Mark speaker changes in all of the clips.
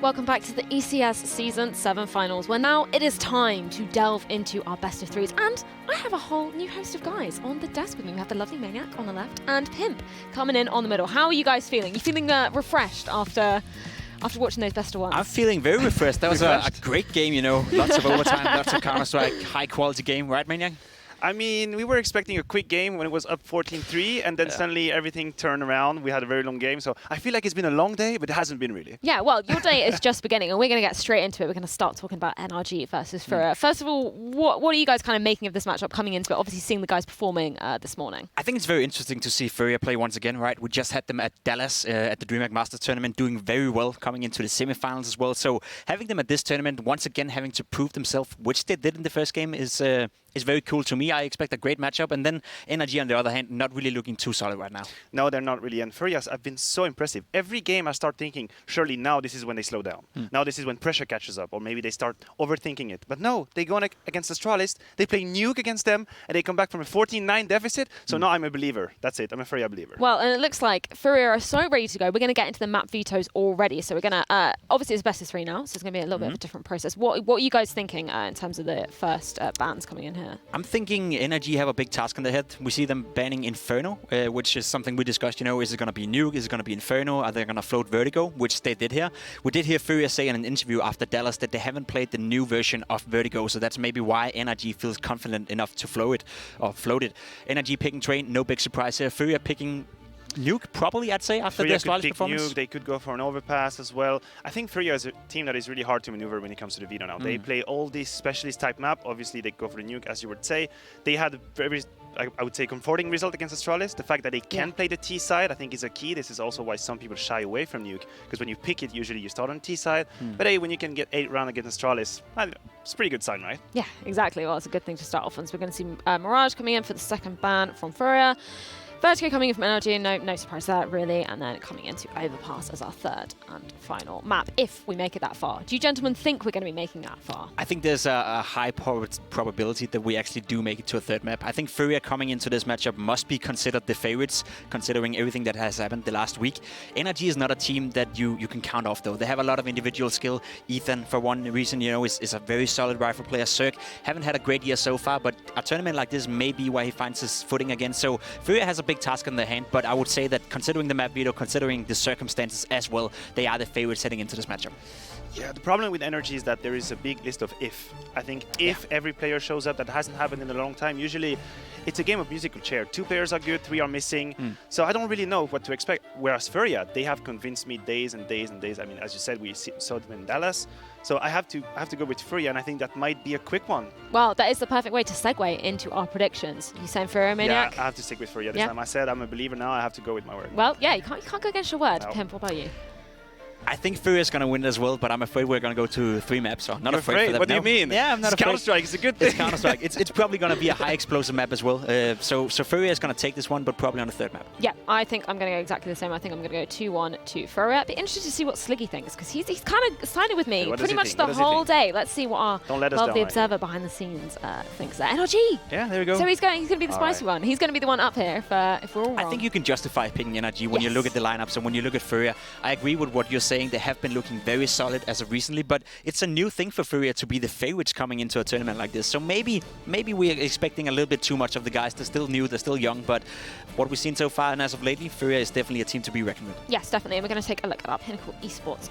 Speaker 1: Welcome back to the ECS Season 7 Finals, where now it is time to delve into our best of threes. And I have a whole new host of guys on the desk with me. We have the lovely Maniac on the left and Pimp coming in on the middle. How are you guys feeling? You feeling refreshed after watching those best of ones?
Speaker 2: I'm feeling very refreshed. That was a great game, you know. Lots of overtime, lots of Counter-Strike, high-quality game, right, Maniac?
Speaker 3: I mean, we were expecting a quick game when it was up 14-3, and then suddenly everything turned around. We had a very long game, so I feel like it's been a long day, but it hasn't been really.
Speaker 1: Yeah, well, your day is just beginning, and we're going to get straight into it. We're going to start talking about NRG versus FURIA. First of all, what are you guys kind of making of this matchup coming into it? Obviously, seeing the guys performing this morning.
Speaker 2: I think it's very interesting to see FURIA play once again, right? We just had them at Dallas at the DreamHack Masters tournament, doing very well, coming into the semifinals as well. So having them at this tournament, once again having to prove themselves, which they did in the first game, is very cool to me. I expect a great matchup. And then NRG, on the other hand, not really looking too solid right now.
Speaker 3: No, they're not really. And FURIA have been so impressive. Every game I start thinking, surely now this is when they slow down. Now this is when pressure catches up, or maybe they start overthinking it. But no, they go against Astralis, they play Nuke against them, and they come back from a 14-9 deficit. So now I'm a believer. That's it. I'm a FURIA believer.
Speaker 1: Well, and it looks like FURIA are so ready to go. We're going to get into the map vetoes already. So we're going to, obviously it's best of 3 now, so it's going to be a little bit of a different process. What are you guys thinking in terms of the first bans coming in here?
Speaker 2: I'm thinking NRG have a big task on their head. We see them banning Inferno, which is something we discussed. You know, is it going to be Nuke? Is it going to be Inferno? Are they going to float Vertigo? Which they did here. We did hear FURIA say in an interview after Dallas that they haven't played the new version of Vertigo, so that's maybe why NRG feels confident enough to float it. NRG picking Train, no big surprise here. FURIA picking Nuke, probably, I'd say, after the Astralis performance.
Speaker 3: Nuke, they could go for an overpass as well. I think FURIA is a team that is really hard to maneuver when it comes to the veto now. They play all these specialist type map. Obviously, they go for the Nuke, as you would say. They had a very, I would say, comforting result against Astralis. The fact that they can play the T side, I think, is a key. This is also why some people shy away from Nuke, because when you pick it, usually you start on T side. But hey, when you can get 8 rounds against Astralis, it's a pretty good sign, right?
Speaker 1: Yeah, exactly. Well, it's a good thing to start off on. So we're going to see Mirage coming in for the second ban from FURIA. Vertigo coming in from NRG, no surprise there, really. And then coming into Overpass as our third and final map, if we make it that far. Do you gentlemen think we're going to be making that far?
Speaker 2: I think there's a high probability that we actually do make it to a third map. I think FURIA coming into this matchup must be considered the favorites, considering everything that has happened the last week. NRG is not a team that you can count off, though. They have a lot of individual skill. Ethan, for one reason, you know, is a very solid rifle player. Cirque haven't had a great year so far, but a tournament like this may be where he finds his footing again. So FURIA has a big task in their hand, but I would say that considering the map veto, considering the circumstances as well, they are the favorites heading into this matchup.
Speaker 3: Yeah, the problem with NRG is that there is a big list of if. I think if every player shows up, that hasn't happened in a long time. Usually, it's a game of musical chair. 2 players are good, 3 are missing. So I don't really know what to expect. Whereas FURIA, they have convinced me days and days and days. I mean, as you said, we saw them in Dallas. So I have to go with FURIA, and I think that might be a quick one.
Speaker 1: Well, that is the perfect way to segue into our predictions. You saying FURIA, Maniac?
Speaker 3: Yeah, I have to stick with FURIA this time. I said I'm a believer now. I have to go with my word.
Speaker 1: Well, yeah, you can't go against your word.
Speaker 3: No.
Speaker 1: Pimp, what about you?
Speaker 2: I think FURIA is going to win as well, but I'm afraid we're going to go to 3 maps. So not afraid for that.
Speaker 3: What do you mean?
Speaker 2: Yeah, I'm not afraid.
Speaker 3: Counter-Strike is a good thing.
Speaker 2: It's Counter-Strike. It's probably going to be a high explosive map as well. So FURIA is going to take this one, but probably on the 3rd map.
Speaker 1: Yeah, I think I'm going to go exactly the same. I think I'm going to go 2-1 to FURIA. Be interested to see what Sliggy thinks, because he's kind of sided with me pretty much the whole day. Let's see what our lovely observer behind the scenes thinks there. NRG!
Speaker 3: Yeah, there we go.
Speaker 1: So he's going to be the spicy one. He's going to be the one up here if we're all wrong.
Speaker 2: I think you can justify picking NRG when you look at the lineups and when you look at FURIA. I agree with what you're saying. They have been looking very solid as of recently, but it's a new thing for FURIA to be the favorites coming into a tournament like this. So maybe we're expecting a little bit too much of the guys. They're still new, they're still young, but what we've seen so far and as of lately, FURIA is definitely a team to be reckoned with. Yes,
Speaker 1: definitely. And we're going to take a look at our Pinnacle Esports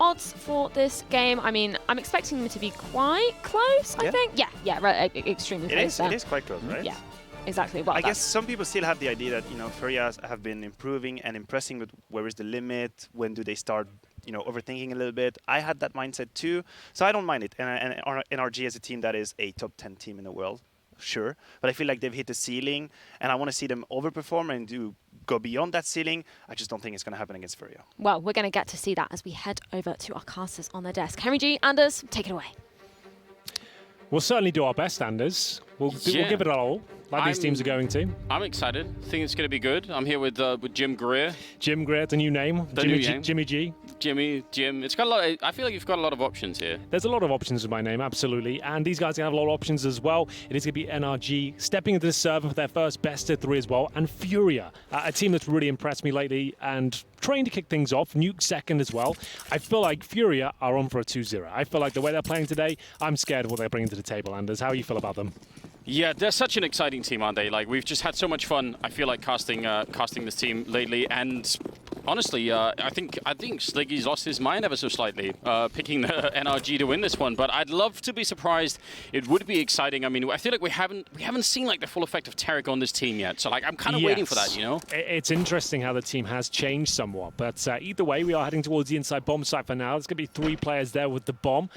Speaker 1: odds for this game. I mean, I'm expecting them to be quite close, I think. Yeah, right, extremely close.
Speaker 3: It is quite close, right?
Speaker 1: Yeah. Exactly. Well,
Speaker 3: I guess some people still have the idea that, you know, FURIA have been improving and impressing with where is the limit, when do they start, you know, overthinking a little bit. I had that mindset too, so I don't mind it. And NRG is a team that is a top 10 team in the world, sure, but I feel like they've hit the ceiling, and I want to see them overperform and go beyond that ceiling. I just don't think it's going to happen against FURIA.
Speaker 1: Well, we're going to get to see that as we head over to our casters on the desk. Henry G, Anders, take it away.
Speaker 4: We'll certainly do our best, Anders. We'll give it a all, like these teams are going to.
Speaker 5: I'm excited. I think it's going to be good. I'm here with Jim Greer.
Speaker 4: Jim Greer, the new name. Jimmy G.
Speaker 5: Jimmy, Jim. It's got a lot. I feel like you've got a lot of options here.
Speaker 4: There's a lot of options with my name, absolutely. And these guys have a lot of options as well. It is going to be NRG stepping into the server for their first best of 3 as well. And FURIA, a team that's really impressed me lately and trying to kick things off. Nuke second as well. I feel like FURIA are on for a 2-0. I feel like the way they're playing today, I'm scared of what they're bringing to the table. Anders, how do you feel about them?
Speaker 5: Yeah, they're such an exciting team, aren't they? Like, we've just had so much fun, I feel like, casting this team lately. And honestly, I think Sliggy's lost his mind ever so slightly, picking the NRG to win this one. But I'd love to be surprised. It would be exciting. I mean, I feel like we haven't seen like the full effect of Tarek on this team yet. So like, I'm kind of waiting for that, you know?
Speaker 4: It's interesting how the team has changed somewhat. But either way, we are heading towards the inside bomb site for now. There's going to be 3 players there with the bomb.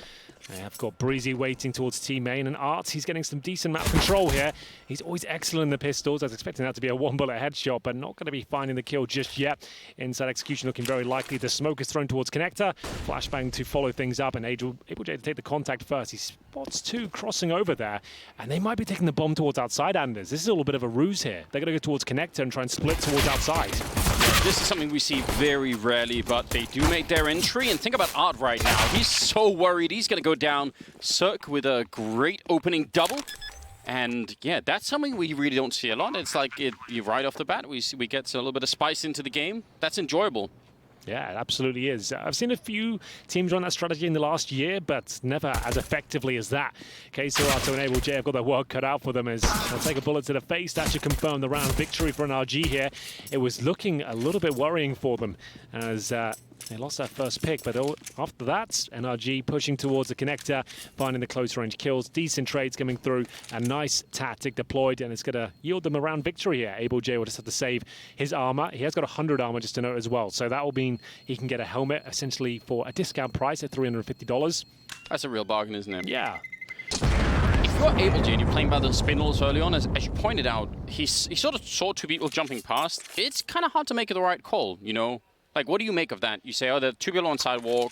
Speaker 4: I've got Breezy waiting towards team main, and Arts, he's getting some decent map control here. He's always excellent in the pistols. I was expecting that to be a 1-bullet headshot, but not going to be finding the kill just yet. Inside execution looking very likely. The smoke is thrown towards Connector. Flashbang to follow things up, and able J to take the contact first. He spots 2 crossing over there, and they might be taking the bomb towards outside, Anders. This is a little bit of a ruse here. They're going to go towards Connector and try and split towards outside.
Speaker 5: This is something we see very rarely, but they do make their entry. And think about Art right now. He's so worried. He's going to go down. Cirque with a great opening double. And yeah, that's something we really don't see a lot. It's like you right off the bat, we get a little bit of spice into the game. That's enjoyable.
Speaker 4: Yeah, it absolutely is. I've seen a few teams run that strategy in the last year, but never as effectively as that. Serato and Able J have got their work cut out for them as they'll take a bullet to the face. That should confirm the round victory for NRG here. It was looking a little bit worrying for them as they lost their first pick, but after that, NRG pushing towards the connector, finding the close range kills, decent trades coming through, a nice tactic deployed, and it's going to yield them a round victory here. Able J will just have to save his armor. He has got 100 armor, just to note as well, so that will mean he can get a helmet essentially for a discount price at $350.
Speaker 5: That's a real bargain, isn't it?
Speaker 4: Yeah.
Speaker 5: If you're Able J and you're playing by the spindles early on, as you pointed out, he sort of saw 2 people jumping past. It's kind of hard to make the right call, you know? Like, what do you make of that? You say, oh, there are 2 people on sidewalk.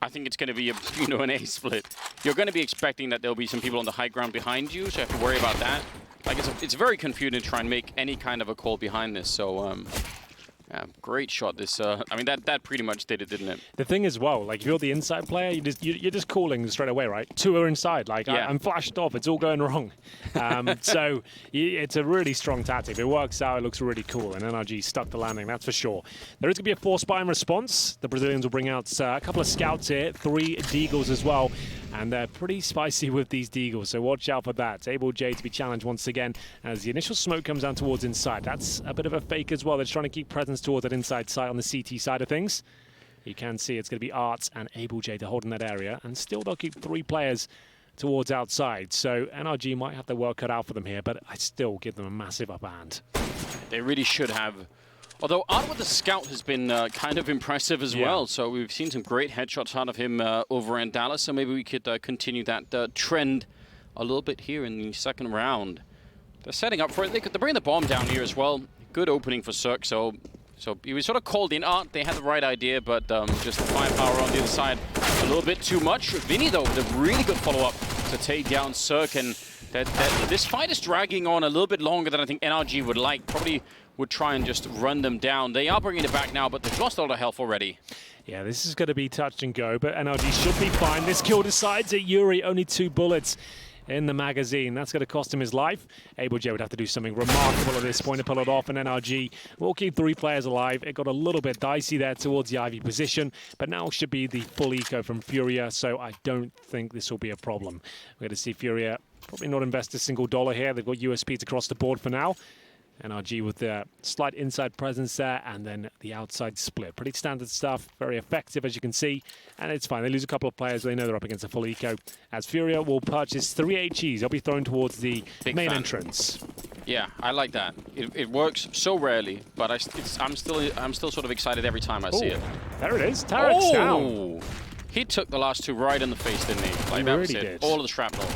Speaker 5: I think it's going to be an A split. You're going to be expecting that there'll be some people on the high ground behind you, so you have to worry about that. Like, it's very confusing to try and make any kind of a call behind this. So, yeah, great shot. This, I mean, that pretty much did it, didn't it?
Speaker 4: The thing is, well, like if you're the inside player, you're just calling straight away, right? 2 are inside. Like yeah. I'm flashed off. It's all going wrong. So it's a really strong tactic. If it works out, it looks really cool. And NRG stuck the landing, that's for sure. There is going to be a force buy in response. The Brazilians will bring out a couple of scouts here, 3 deagles as well. And they're pretty spicy with these deagles, so watch out for that. Able J to be challenged once again as the initial smoke comes down towards inside. That's a bit of a fake as well. They're trying to keep presence towards that inside side on the CT side of things. You can see it's going to be Arts and Able J to hold in that area, and still they'll keep 3 players towards outside. So NRG might have their work cut out for them here, but I still give them a massive upper hand.
Speaker 5: They really should have. Although Art with the scout has been kind of impressive as well, so we've seen some great headshots out of him over in Dallas, so maybe we could continue that trend a little bit here in the second round. They're setting up for it. They're bringing the bomb down here as well. Good opening for Cirque, so he was sort of called in. Art, they had the right idea, but just the firepower on the other side a little bit too much. Vinny, though, with a really good follow-up to take down Cirque, and this fight is dragging on a little bit longer than I think NRG would like. Probably would try and just run them down. They are bringing it back now, but they've lost a lot of health already.
Speaker 4: Yeah, this is going to be touch and go, but NRG should be fine. This kill decides it. Yuri, only 2 bullets in the magazine. That's going to cost him his life. Able J would have to do something remarkable at this point to pull it off, and NRG will keep 3 players alive. It got a little bit dicey there towards the Ivy position, but now should be the full eco from FURIA, so I don't think this will be a problem. We're going to see FURIA probably not invest a single dollar here. They've got USPs across the board for now. NRG with the slight inside presence there, and then the outside split. Pretty standard stuff, very effective as you can see, and it's fine. They lose a couple of players, but they know they're up against a full eco. As FURIA will purchase 3 HEs, they'll be thrown towards the main entrance.
Speaker 5: Yeah, I like that. It works so rarely, but I'm still sort of excited every time I see it.
Speaker 4: There it is. Tarek's down.
Speaker 5: He took the last 2 right in the face, didn't he? Like, that was it. All of the shrapnel.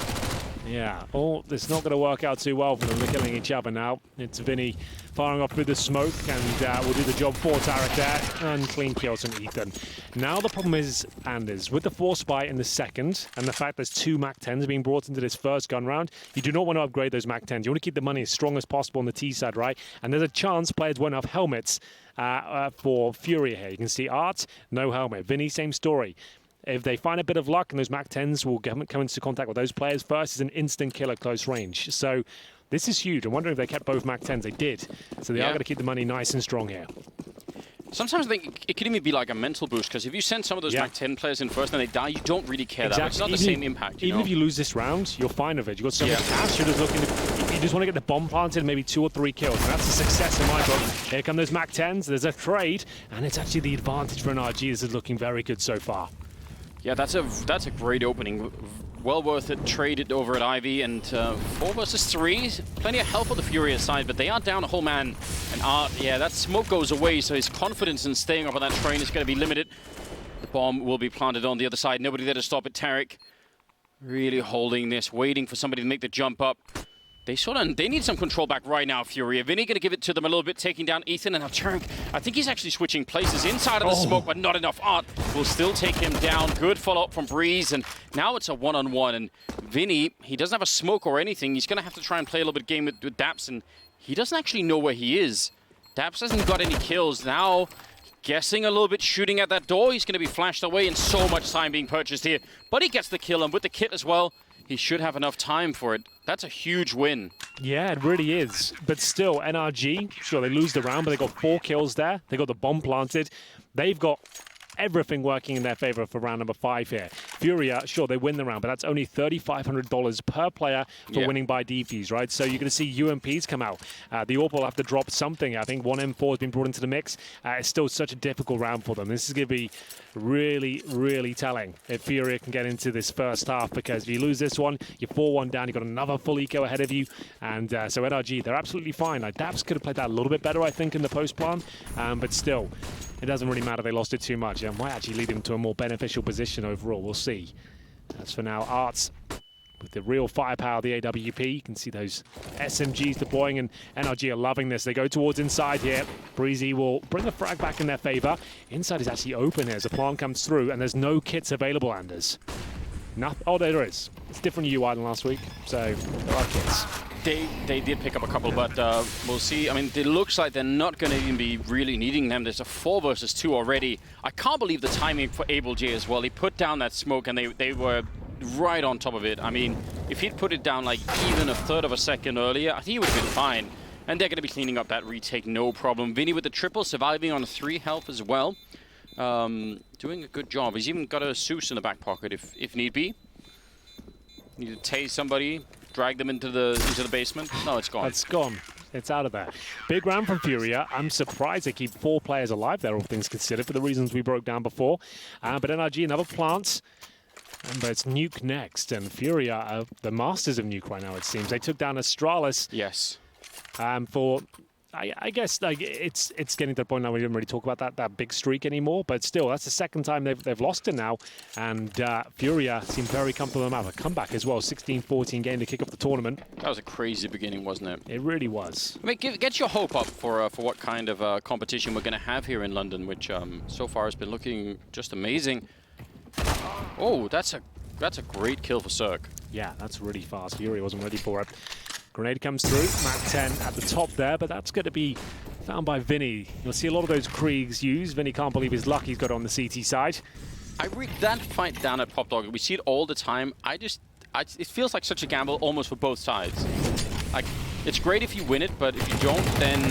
Speaker 4: Yeah, it's not going to work out too well for them. They're killing each other now. It's Vinny firing off through the smoke, and will do the job for Tarek there. And clean kills from Ethan. Now the problem is, Anders, with the force buy in the second, and the fact there's 2 MAC-10s being brought into this first gun round, you do not want to upgrade those MAC-10s. You want to keep the money as strong as possible on the T side, right? And there's a chance players won't have helmets for FURIA here. You can see Art, no helmet. Vinny, same story. If they find a bit of luck and those MAC-10s will come into contact with those players, first is an instant kill at close range. So this is huge. I'm wondering if they kept both MAC-10s. They did. So they are going to keep the money nice and strong here.
Speaker 5: Sometimes I think it could even be like a mental boost, because if you send some of those MAC-10 players in first and they die, you don't really care that much. It's not the same impact.
Speaker 4: Even if you lose this round, you're fine with it. You've got so much cash. You're just looking you just want to get the bomb planted, maybe 2 or 3 kills. And that's a success in my book. Here come those MAC-10s. There's a trade, and it's actually the advantage for NRG. This is looking very good so far.
Speaker 5: Yeah, that's a great opening. Well worth it. Trade it over at Ivy, and 4 versus 3. Plenty of help on the FURIA side, but they are down a whole man. And Art, that smoke goes away, so his confidence in staying up on that train is going to be limited. The bomb will be planted on the other side. Nobody there to stop it. Tarek really holding this, waiting for somebody to make the jump up. They need some control back right now, FURIA. Vinny going to give it to them a little bit, taking down Ethan. And now Tarek, I think he's actually switching places inside of the smoke, but not enough. Art will still take him down. Good follow-up from Breeze, and now it's a one-on-one. And Vinny, he doesn't have a smoke or anything. He's going to have to try and play a little bit of game with Daps, and he doesn't actually know where he is. Daps hasn't got any kills. Now, guessing a little bit, shooting at that door. He's going to be flashed away, and so much time being purchased here. But he gets the kill, and with the kit as well, he should have enough time for it. That's a huge win.
Speaker 4: Yeah, it really is. But still, NRG, sure, they lose the round, but they got 4 kills there. They got the bomb planted. They've got everything working in their favor for round number 5 here. FURIA, sure, they win the round, but that's only $3,500 per player for winning by defuse, right? So you're going to see UMPs come out. The AWP will have to drop something. I think 1 M4 has been brought into the mix. It's still such a difficult round for them. This is going to be really, really telling if FURIA can get into this first half, because if you lose this one, you're 4-1 down, you've got another full eco ahead of you, and so NRG, they're absolutely fine. Like, Daps could have played that a little bit better, I think, in the post plan, but still, it doesn't really matter. They lost it too much. It might actually lead them to a more beneficial position overall. We'll see. As for now, Arts with the real firepower of the AWP. You can see those SMGs deploying, and NRG are loving this. They go towards inside here. Breezy will bring the frag back in their favor. Inside is actually open here as the plant comes through, and there's no kits available, Anders. Oh, there is. It's different UI than last week, so there are kits.
Speaker 5: They did pick up a couple, but we'll see. I mean, it looks like they're not going to even be really needing them. There's a 4 versus 2 already. I can't believe the timing for Able J as well. He put down that smoke, and they were right on top of it. I mean, if he'd put it down like even a third of a second earlier, I think he would have been fine. And they're going to be cleaning up that retake, no problem. Vinny with the triple, surviving on 3 health as well. Doing a good job. He's even got a Zeus in the back pocket if need be. Need to tase somebody, drag them into the basement. No, it's gone.
Speaker 4: It's gone. It's out of there. Big round from FURIA. I'm surprised they keep 4 players alive there, all things considered, for the reasons we broke down before. But NRG, another plant. But it's Nuke next, and FURIA are the masters of Nuke right now, it seems. They took down Astralis.
Speaker 5: Yes.
Speaker 4: For, I guess, like it's getting to the point now where we didn't really talk about that big streak anymore, but still, that's the second time they've lost it now, and FURIA seem very comfortable to have a comeback as well. 16-14 game to kick off the tournament.
Speaker 5: That was a crazy beginning, wasn't it?
Speaker 4: It really was.
Speaker 5: I mean, get your hope up for what kind of competition we're going to have here in London, which so far has been looking just amazing. Oh, that's a great kill for Cirque.
Speaker 4: Yeah, that's really fast. FURIA wasn't ready for it. Grenade comes through, MAC-10 at the top there, but that's going to be found by Vinny. You'll see a lot of those Kriegs used. Vinny can't believe his luck he's got on the CT side.
Speaker 5: I read that fight down at Pop Dog. We see it all the time. It feels like such a gamble almost for both sides. Like, it's great if you win it, but if you don't, then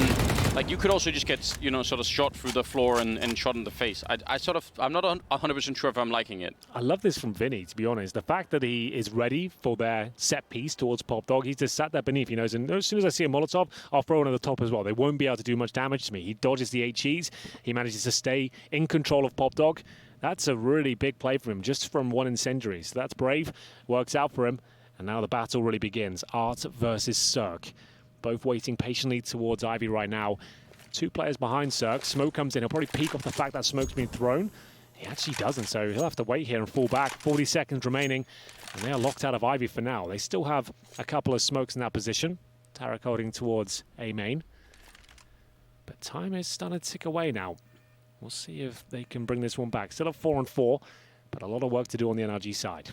Speaker 5: like you could also just get, you know, sort of shot through the floor and shot in the face. I'm not 100% sure if I'm liking it.
Speaker 4: I love this from Vinny, to be honest. The fact that he is ready for their set piece towards Pop Dog, he's just sat there beneath, he knows, and as soon as I see a Molotov, I'll throw one at the top as well. They won't be able to do much damage to me. He dodges the HEs. He manages to stay in control of Pop Dog. That's a really big play for him, just from 1 incendiary. So that's brave. Works out for him. And now the battle really begins. Art versus Cirque. Both waiting patiently towards Ivy right now. 2 players behind Cirque. Smoke comes in. He'll probably peek off the fact that smoke's been thrown. He actually doesn't, so he'll have to wait here and fall back. 40 seconds remaining, and they are locked out of Ivy for now. They still have a couple of smokes in that position. Tarek holding towards A main. But time is starting to tick away now. We'll see if they can bring this one back. Still at 4-4, but a lot of work to do on the NRG side.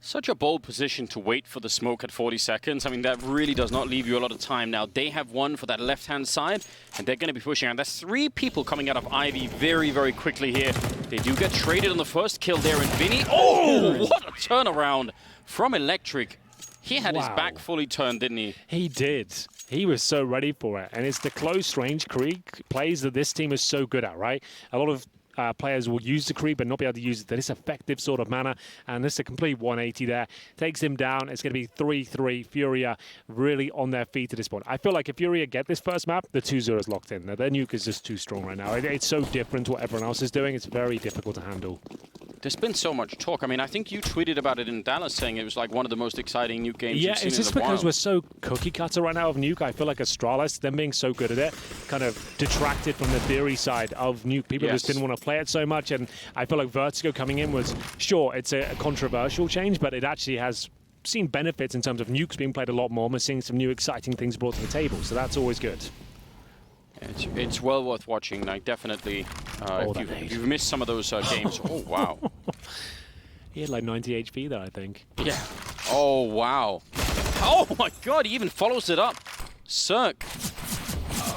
Speaker 5: Such a bold position to wait for the smoke at 40 seconds. I mean, that really does not leave you a lot of time now. They have one for that left-hand side, and they're going to be pushing. And there's 3 people coming out of Ivy very, very quickly here. They do get traded on the first kill there, and Vinny... Oh, what a turnaround from Electric. He had his back fully turned, didn't he?
Speaker 4: He did. He was so ready for it. And it's the close range creep plays that this team is so good at, right? A lot of players will use the creep but not be able to use it in this effective sort of manner. And this is a complete 180 there. Takes him down. It's going to be 3-3. FURIA really on their feet at this point. I feel like if FURIA get this first map, the 2-0 is locked in. Their nuke is just too strong right now. It's so different to what everyone else is doing. It's very difficult to handle.
Speaker 5: There's been so much talk. I mean, I think you tweeted about it in Dallas, saying it was like one of the most exciting nuke games you've seen in a while. Yeah, it's just
Speaker 4: because we're so cookie cutter right now of nuke. I feel like Astralis, them being so good at it, kind of detracted from the theory side of nuke. People just didn't want to play it so much, and I feel like Vertigo coming in was, sure, it's a controversial change, but it actually has seen benefits in terms of nukes being played a lot more. We're seeing some new exciting things brought to the table, so that's always good.
Speaker 5: It's well worth watching, like, definitely. If you've missed some of those games, oh, wow.
Speaker 4: He had like 90 HP there, I think.
Speaker 5: Yeah. Oh, wow. Oh, my God, he even follows it up. Cirque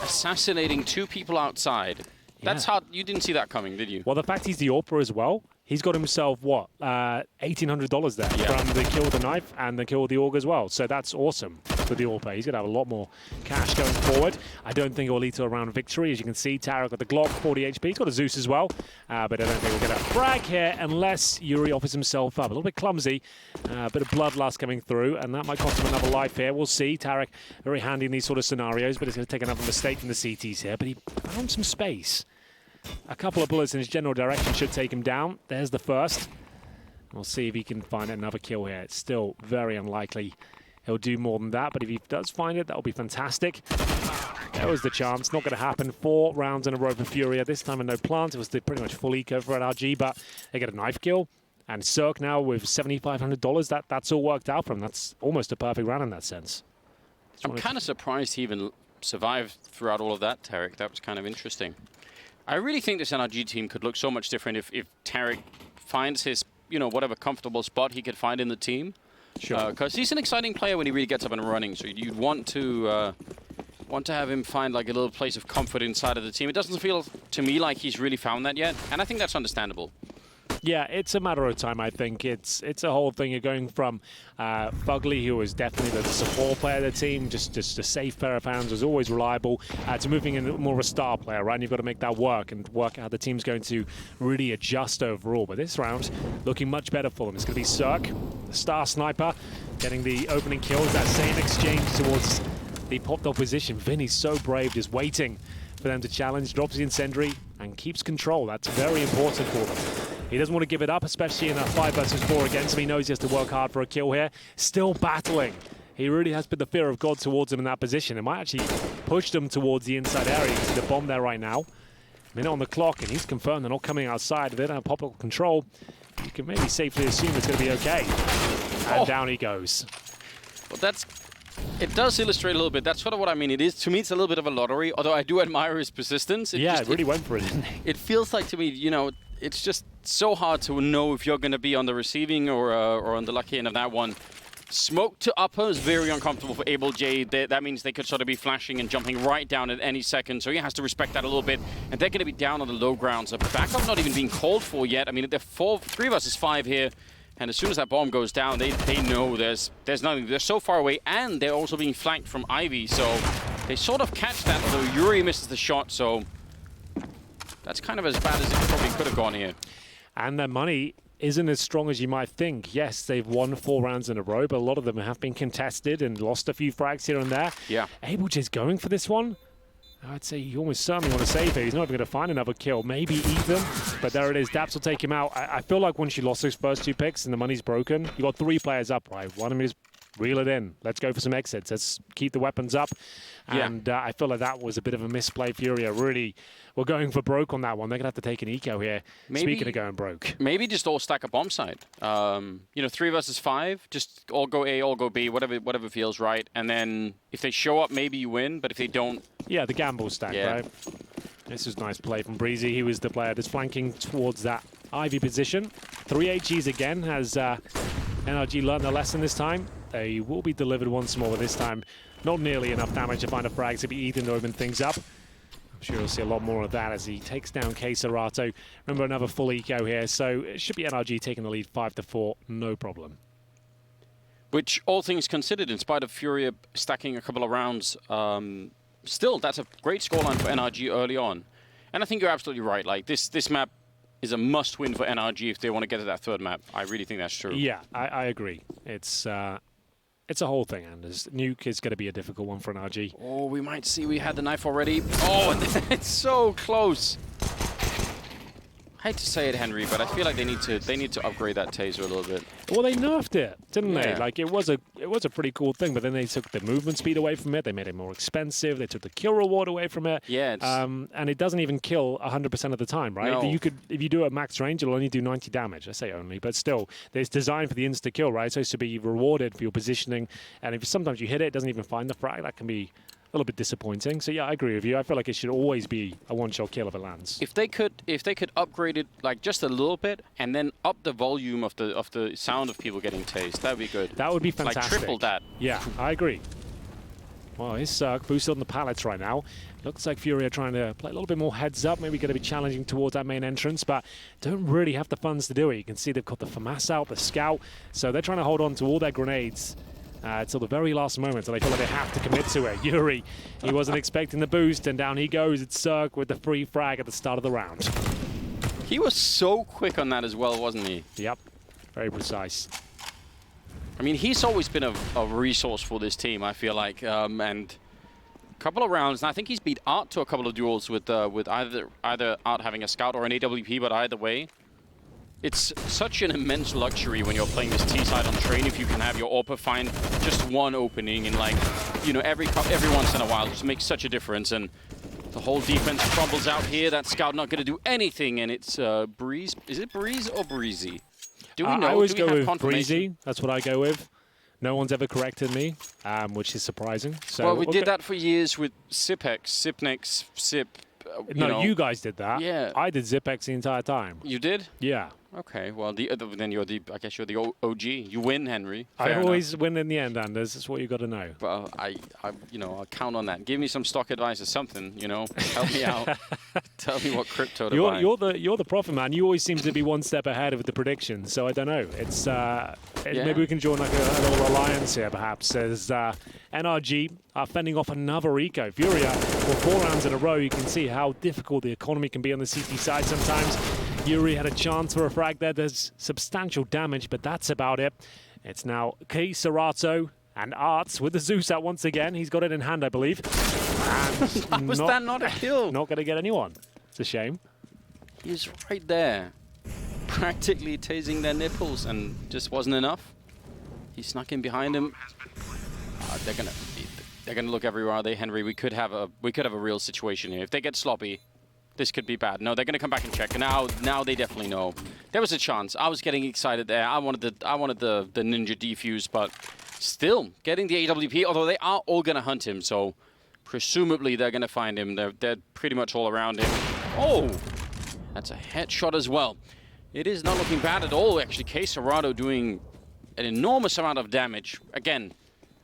Speaker 5: assassinating 2 people outside. That's hard. You didn't see that coming, did you?
Speaker 4: Well, the fact he's the AWPer as well, he's got himself, what, $1,800 there from the kill with the knife and the kill with the AUG as well. So that's awesome for the AWPer. He's going to have a lot more cash going forward. I don't think it will lead to a round victory. As you can see, Tarek got the Glock, 40 HP. He's got a Zeus as well. But I don't think we'll get a frag here unless Yuri offers himself up. A little bit clumsy. A bit of bloodlust coming through, and that might cost him another life here. We'll see. Tarek very handy in these sort of scenarios, but it's going to take another mistake from the CTs here. But he found some space. A couple of bullets in his general direction should take him down. There's the first. We'll see if he can find another kill here. It's still very unlikely he'll do more than that, but if he does find it, that'll be fantastic. There was the chance. Not going to happen. 4 rounds in a row for FURIA. This time with no plant. It was pretty much full eco for NRG, but they get a knife kill. And Cirque now with $7,500. That's all worked out for him. That's almost a perfect round in that sense.
Speaker 5: I'm kind of surprised he even survived throughout all of that, Tarek. That was kind of interesting. I really think this NRG team could look so much different if Tarek finds his, whatever comfortable spot he could find in the team.
Speaker 4: Sure.
Speaker 5: Because he's an exciting player when he really gets up and running. So you'd want to have him find like a little place of comfort inside of the team. It doesn't feel to me like he's really found that yet, and I think that's understandable.
Speaker 4: Yeah, it's a matter of time, I think. It's a whole thing. You're going from Fugly, who was definitely the support player of the team, just a safe pair of hands, was always reliable, to moving in more of a star player, right? And you've got to make that work and work out how the team's going to really adjust overall. But this round, looking much better for them. It's going to be Cirque, the star sniper, getting the opening kills. That same exchange towards the popped opposition. Vinny's so brave, just waiting for them to challenge, drops the incendiary, and keeps control. That's very important for them. He doesn't want to give it up, especially in a 5 versus 4 against him. He knows he has to work hard for a kill here. Still battling. He really has put the fear of God towards him in that position. It might actually push them towards the inside area. You can see the bomb there right now. Minute on the clock, and he's confirmed they're not coming outside. If they don't have pop-up control, you can maybe safely assume it's going to be okay. And down he goes.
Speaker 5: Well, it does illustrate a little bit. That's sort of what I mean. It is, to me, it's a little bit of a lottery, although I do admire his persistence.
Speaker 4: It really went for it, didn't he?
Speaker 5: It feels like to me, it's just so hard to know if you're going to be on the receiving or on the lucky end of that one. Smoke to upper is very uncomfortable for Able J. That means they could sort of be flashing and jumping right down at any second, so he has to respect that a little bit. And they're going to be down on the low ground, so backup not even being called for yet. I mean, they're 3 versus 5 here. And as soon as that bomb goes down, they know there's nothing. They're so far away, and they're also being flanked from Ivy, so they sort of catch that, although Yuri misses the shot, so that's kind of as bad as it probably could have gone here. And
Speaker 4: their money isn't as strong as you might think. Yes, they've won 4 rounds in a row, but a lot of them have been contested and lost a few frags here and there.
Speaker 5: Yeah.
Speaker 4: Able J's going for this one. I'd say you almost certainly want to save it. He's not even going to find another kill. Maybe Ethan, but there it is. Daps will take him out. I feel like once you lost those first 2 picks and the money's broken, you got 3 players up, right? One of them is reel it in. Let's go for some exits. Let's keep the weapons up. And I feel like that was a bit of a misplay. FURIA really were going for broke on that one. They're going to have to take an eco here. Speaking of going broke.
Speaker 5: Maybe just all stack a bomb site. 3 versus 5. Just all go A, all go B, whatever feels right. And then if they show up, maybe you win. But if they don't...
Speaker 4: Yeah, the gamble stack, right? This is nice play from Breezy. He was the player that's flanking towards that Ivy position. 3 HGs again. Has NRG learned their lesson this time? They will be delivered once more, this time not nearly enough damage to find a frag to be Ethan to open things up. I'm sure you'll see a lot more of that as he takes down Serato. Remember, another full eco here, so it should be NRG taking the lead 5-4, no problem.
Speaker 5: Which, all things considered, in spite of FURIA stacking a couple of rounds, still, that's a great scoreline for NRG early on. And I think you're absolutely right. Like, this map is a must-win for NRG if they want to get to that third map. I really think that's true.
Speaker 4: Yeah, I agree. It's a whole thing, Anders. Nuke is going to be a difficult one for NRG.
Speaker 5: Oh, we might see we had the knife already. Oh, it's so close. I hate to say it, Henry, but I feel like they need to upgrade that taser a little bit.
Speaker 4: Well, they nerfed it, didn't they?
Speaker 5: Yeah.
Speaker 4: Like it was a pretty cool thing, but then they took the movement speed away from it. They made it more expensive. They took the kill reward away from it.
Speaker 5: Yeah.
Speaker 4: And it doesn't even kill 100% of the time, right?
Speaker 5: No.
Speaker 4: You could, if you do it at max range, it'll only do 90 damage. I say only, but still, it's designed for the insta kill, right? It's supposed to be rewarded for your positioning, and if sometimes you hit it, it doesn't even find the frag. That can be a little bit disappointing. So yeah, I agree with you. I feel like it should always be a one-shot kill if it lands.
Speaker 5: If they could upgrade it like just a little bit and then up the volume of the sound of people getting tased, that would be good.
Speaker 4: That would be fantastic.
Speaker 5: Like triple that.
Speaker 4: Yeah, I agree. Well, his Cirque boosted on the pallets right now. Looks like FURIA trying to play a little bit more heads up, maybe going to be challenging towards that main entrance, but don't really have the funds to do it. You can see they've got the FAMAS out, the Scout, so they're trying to hold on to all their grenades till the very last moment, so they feel like they have to commit to it. Yuri, he wasn't expecting the boost, and down he goes. It's Cirque with the free frag at the start of the round.
Speaker 5: He was so quick on that as well, wasn't he?
Speaker 4: Yep, very precise.
Speaker 5: I mean, he's always been a resource for this team, I feel like, and a couple of rounds, and I think he's beat Art to a couple of duels with either Art having a Scout or an AWP, but either way, it's such an immense luxury when you're playing this T-side on train if you can have your AWP find just one opening and, like, you know, every once in a while, just makes such a difference. And the whole defense crumbles out here. That Scout not going to do anything, and it's Breeze. Is it Breeze or Breezy? Do we know?
Speaker 4: I always
Speaker 5: do we
Speaker 4: go
Speaker 5: have
Speaker 4: with Breezy. That's what I go with. No one's ever corrected me, which is surprising. So,
Speaker 5: well, we did that for years with Sipex, Sipnex, Sip.
Speaker 4: You guys did that.
Speaker 5: Yeah.
Speaker 4: I did Zipex the entire time.
Speaker 5: You did?
Speaker 4: Yeah.
Speaker 5: Okay. Well, then I guess you're the OG. You win, Henry.
Speaker 4: I always win in the end, Anders. That's what you got to know.
Speaker 5: Well, I'll count on that. Give me some stock advice or something. Help me out. Tell me what crypto to buy.
Speaker 4: You're the prophet, man. You always seem to be one step ahead with the predictions. So I don't know. It's maybe we can join like a little alliance here, perhaps. As NRG are fending off another eco. FURIA for 4 rounds in a row. You can see how difficult the economy can be on the CT side sometimes. Yuri had a chance for a frag there. There's substantial damage, but that's about it. It's now Serato and Arts with the Zeus out once again. He's got it in hand, I believe. And
Speaker 5: Was that not a kill?
Speaker 4: Not going to get anyone. It's a shame.
Speaker 5: He's right there, practically tasing their nipples, and just wasn't enough. He snuck in behind him. They're gonna look everywhere, are they, Henry? We could have a real situation here. If they get sloppy, this could be bad. No, they're gonna come back and check. Now they definitely know. There was a chance. I was getting excited there. I wanted the ninja defuse, but still getting the AWP. Although they are all gonna hunt him, so presumably they're gonna find him. They're pretty much all around him. Oh, that's a headshot as well. It is not looking bad at all, actually. Serato doing an enormous amount of damage. Again,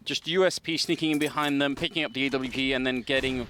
Speaker 5: just USP sneaking in behind them, picking up the AWP, and then getting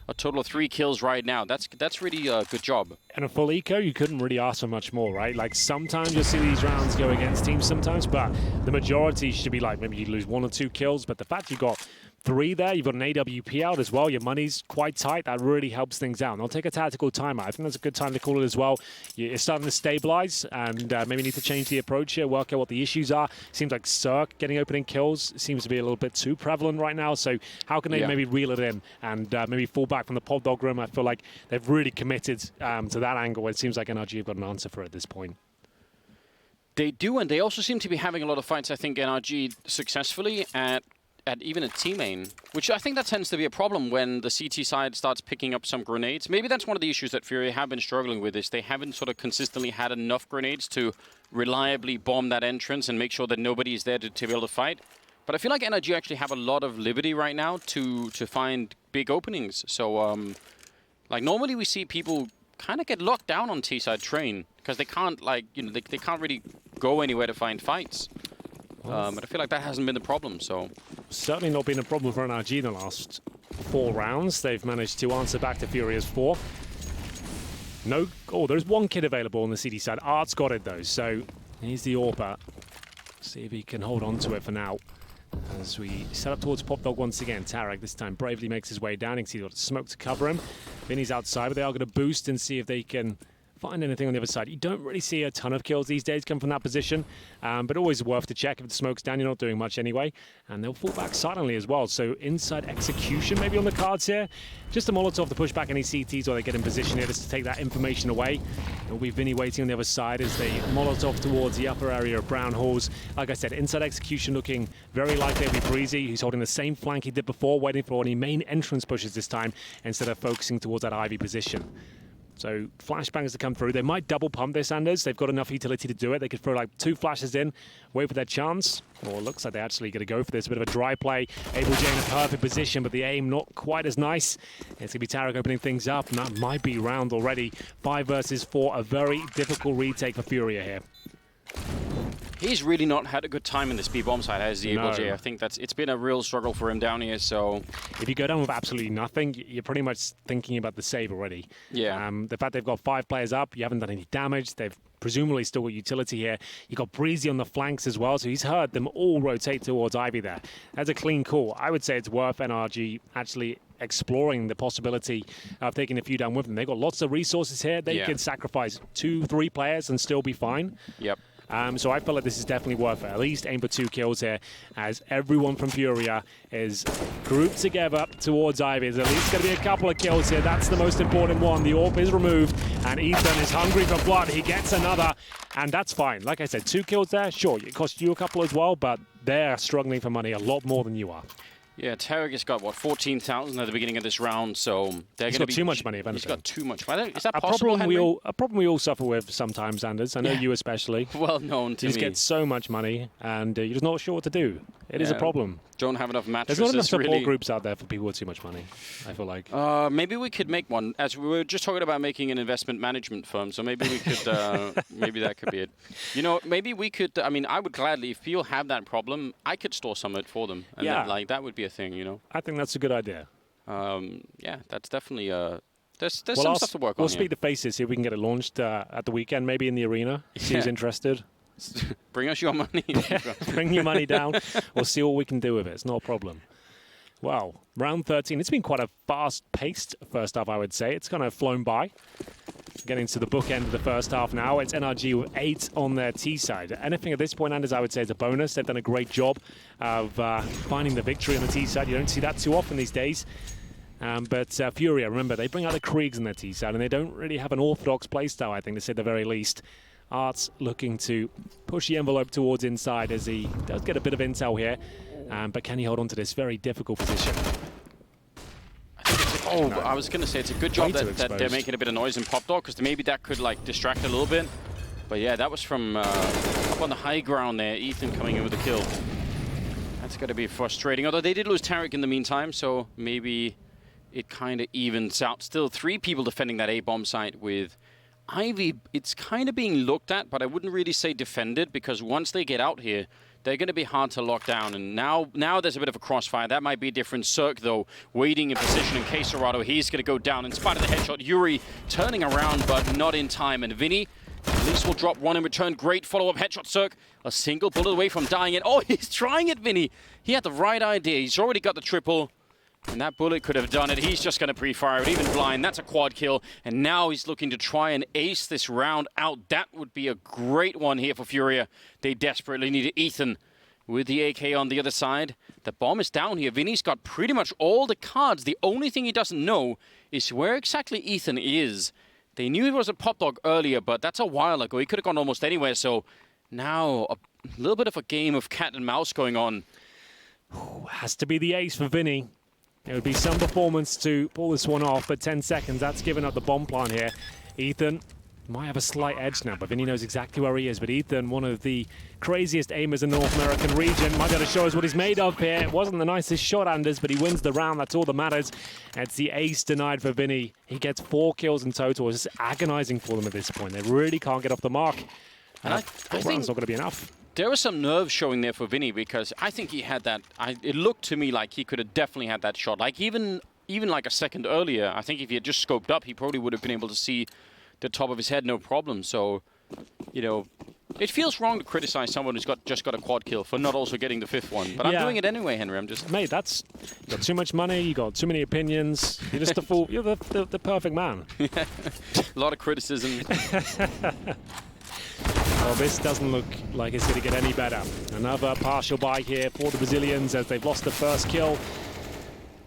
Speaker 5: a total of 3 kills right now. That's really a good job.
Speaker 4: And a full eco, you couldn't really ask for much more, right? Like, sometimes you'll see these rounds go against teams sometimes, but the majority should be like, maybe you lose 1 or 2 kills, but the fact you got 3 there, you've got an AWP out as well, your money's quite tight, that really helps things out. And they'll take a tactical timeout. I think that's a good time to call it as well. It's starting to stabilize, and maybe need to change the approach here, work out what the issues are. Seems like Cirque getting opening kills seems to be a little bit too prevalent right now, so how can they maybe reel it in and maybe fall back from the pod dog room? I feel like they've really committed to that angle. It seems like NRG have got an answer for it at this point.
Speaker 5: They do, and they also seem to be having a lot of fights, I think, NRG successfully at even a team main, which I think that tends to be a problem when the CT side starts picking up some grenades. Maybe that's one of the issues that FURIA have been struggling with, is they haven't sort of consistently had enough grenades to reliably bomb that entrance and make sure that nobody is there to be able to fight. But I feel like NRG actually have a lot of liberty right now to find big openings. So, like, normally we see people kind of get locked down on T-side train because they can't, like, you know, they can't really go anywhere to find fights. But I feel like that hasn't been the problem, so...
Speaker 4: Certainly not been a problem for NRG in the last 4 rounds. They've managed to answer back to Furia's 4. No... Oh, there's one kid available on the CD side. Art's got it, though, so here's the AWPer. See if he can hold on to it for now. As we set up towards Pop Dog once again, Tarek this time bravely makes his way down. You can see he's got smoke to cover him. Vinny's outside, but they are going to boost and see if they can find anything on the other side. You don't really see a ton of kills these days come from that position, but always worth to check. If the smoke's down, you're not doing much anyway. And they'll fall back silently as well. So inside execution maybe on the cards here. Just a Molotov to push back any CTs while they get in position here just to take that information away. It'll be Vinny waiting on the other side as they Molotov towards the upper area of Brown Halls. Like I said, inside execution looking very likely to be Breezy. He's holding the same flank he did before, waiting for any main entrance pushes this time instead of focusing towards that Ivy position. So flashbangs to come through. They might double pump this, Anders. They've got enough utility to do it. They could throw like 2 flashes in, wait for their chance. Or it looks like they're actually going to go for this. A bit of a dry play. Able J in a perfect position, but the aim not quite as nice. It's going to be Tarek opening things up, and that might be round already. 5 versus 4, a very difficult retake for Furia here.
Speaker 5: He's really not had a good time in this B-bomb side, has he, Able J? I think it's been a real struggle for him down here, so...
Speaker 4: If you go down with absolutely nothing, you're pretty much thinking about the save already.
Speaker 5: Yeah.
Speaker 4: The fact they've got 5 players up, you haven't done any damage, they've presumably still got utility here. You've got Breezy on the flanks as well, so he's heard them all rotate towards Ivy there. That's a clean call. I would say it's worth NRG actually exploring the possibility of taking a few down with them. They've got lots of resources here. They could sacrifice 2-3 players and still be fine.
Speaker 5: Yep.
Speaker 4: So I feel like this is definitely worth it. At least aim for 2 kills here, as everyone from Furia is grouped together towards Ivy. There's at least going to be a couple of kills here. That's the most important one. The AWP is removed, and Ethan is hungry for blood. He gets another, and that's fine. Like I said, 2 kills there. Sure, it cost you a couple as well, but they're struggling for money a lot more than you are.
Speaker 5: Yeah, Tarek has got, what, 14,000 at the beginning of this round, so they're going to be...
Speaker 4: He's got too much money, if anything.
Speaker 5: He's got too much money. Is that possible,
Speaker 4: a problem we all suffer with sometimes, Anders. I know you especially.
Speaker 5: Well known to me.
Speaker 4: You just get so much money, and you're just not sure what to do. It is a problem.
Speaker 5: Don't have enough mattresses,
Speaker 4: There's not enough support
Speaker 5: really.
Speaker 4: groups out there for people with too much money, I feel like.
Speaker 5: Maybe we could make one. As we were just talking about making an investment management firm, so maybe we could, maybe that could be it. You know, maybe we could, I mean, I would gladly, if people have that problem, I could store some of it for them. And then, like, that would be a thing, you know?
Speaker 4: I think that's a good idea.
Speaker 5: Yeah, that's definitely, there's some stuff to work on.
Speaker 4: We'll speak to Faces, see if we can get it launched at the weekend, maybe in the arena, see who's interested.
Speaker 5: Bring us your money.
Speaker 4: Bring your money down. We'll see what we can do with it. It's not a problem. Wow, round 13. It's been quite a fast-paced first half, I would say. It's kind of flown by. Getting to the bookend of the first half now. It's NRG with 8 on their T side. Anything at this point, Anders, I would say is a bonus. They've done a great job of finding the victory on the T side. You don't see that too often these days. But Furia, remember, they bring out the Kriegs on their T side, and they don't really have an orthodox playstyle, I think, to say the very least. Art's looking to push the envelope towards inside as he does get a bit of intel here. But can he hold on to this very difficult position?
Speaker 5: I was going to say it's a good job that they're making a bit of noise in Pop Dog, because maybe that could like distract a little bit. But yeah, that was from up on the high ground there, Ethan coming in with a kill. That's going to be frustrating. Although they did lose Tarek in the meantime, so maybe it kind of evens out. Still 3 people defending that A-bomb site with Ivy. It's kind of being looked at, but I wouldn't really say defended, because once they get out here, they're going to be hard to lock down. And now there's a bit of a crossfire. That might be a different Cirque, though, waiting in position in case Serrato. He's going to go down in spite of the headshot. Yuri turning around, but not in time. And Vinny at least will drop one in return. Great follow-up headshot, Cirque. A single bullet away from dying it. Oh, he's trying it, Vinny. He had the right idea. He's already got the triple. And that bullet could have done it. He's just going to pre-fire it, even blind. That's a quad kill. And now he's looking to try and ace this round out. That would be a great one here for Furia. They desperately needed Ethan with the AK on the other side. The bomb is down here. Vinny's got pretty much all the cards. The only thing he doesn't know is where exactly Ethan is. They knew he was at Pop Dog earlier, but that's a while ago. He could have gone almost anywhere, so now a little bit of a game of cat and mouse going on.
Speaker 4: Has to be the ace for Vinny. It would be some performance to pull this one off, but 10 seconds, that's given up the bomb plant here. Ethan might have a slight edge now, but Vinny knows exactly where he is. But Ethan, one of the craziest aimers in the North American region, might be able to show us what he's made of here. It wasn't the nicest shot, Anders, but he wins the round. That's all that matters. It's the ace denied for Vinny. He gets 4 kills in total. It's agonizing for them at this point. They really can't get off the mark.
Speaker 5: And I
Speaker 4: think
Speaker 5: think
Speaker 4: not going to be enough.
Speaker 5: There was some nerves showing there for Vinny, because I think he had that. It looked to me like he could have definitely had that shot. Like even like a second earlier, I think if he had just scoped up, he probably would have been able to see the top of his head, no problem. So, you know, it feels wrong to criticize someone who's just got a quad kill for not also getting the 5th one. But I'm doing it anyway, Henry. I'm just...
Speaker 4: Mate, you got too much money, you got too many opinions. You're just a fool. You're the perfect man.
Speaker 5: A lot of criticism.
Speaker 4: Well, this doesn't look like it's going to get any better. Another partial buy here for the Brazilians as they've lost the first kill.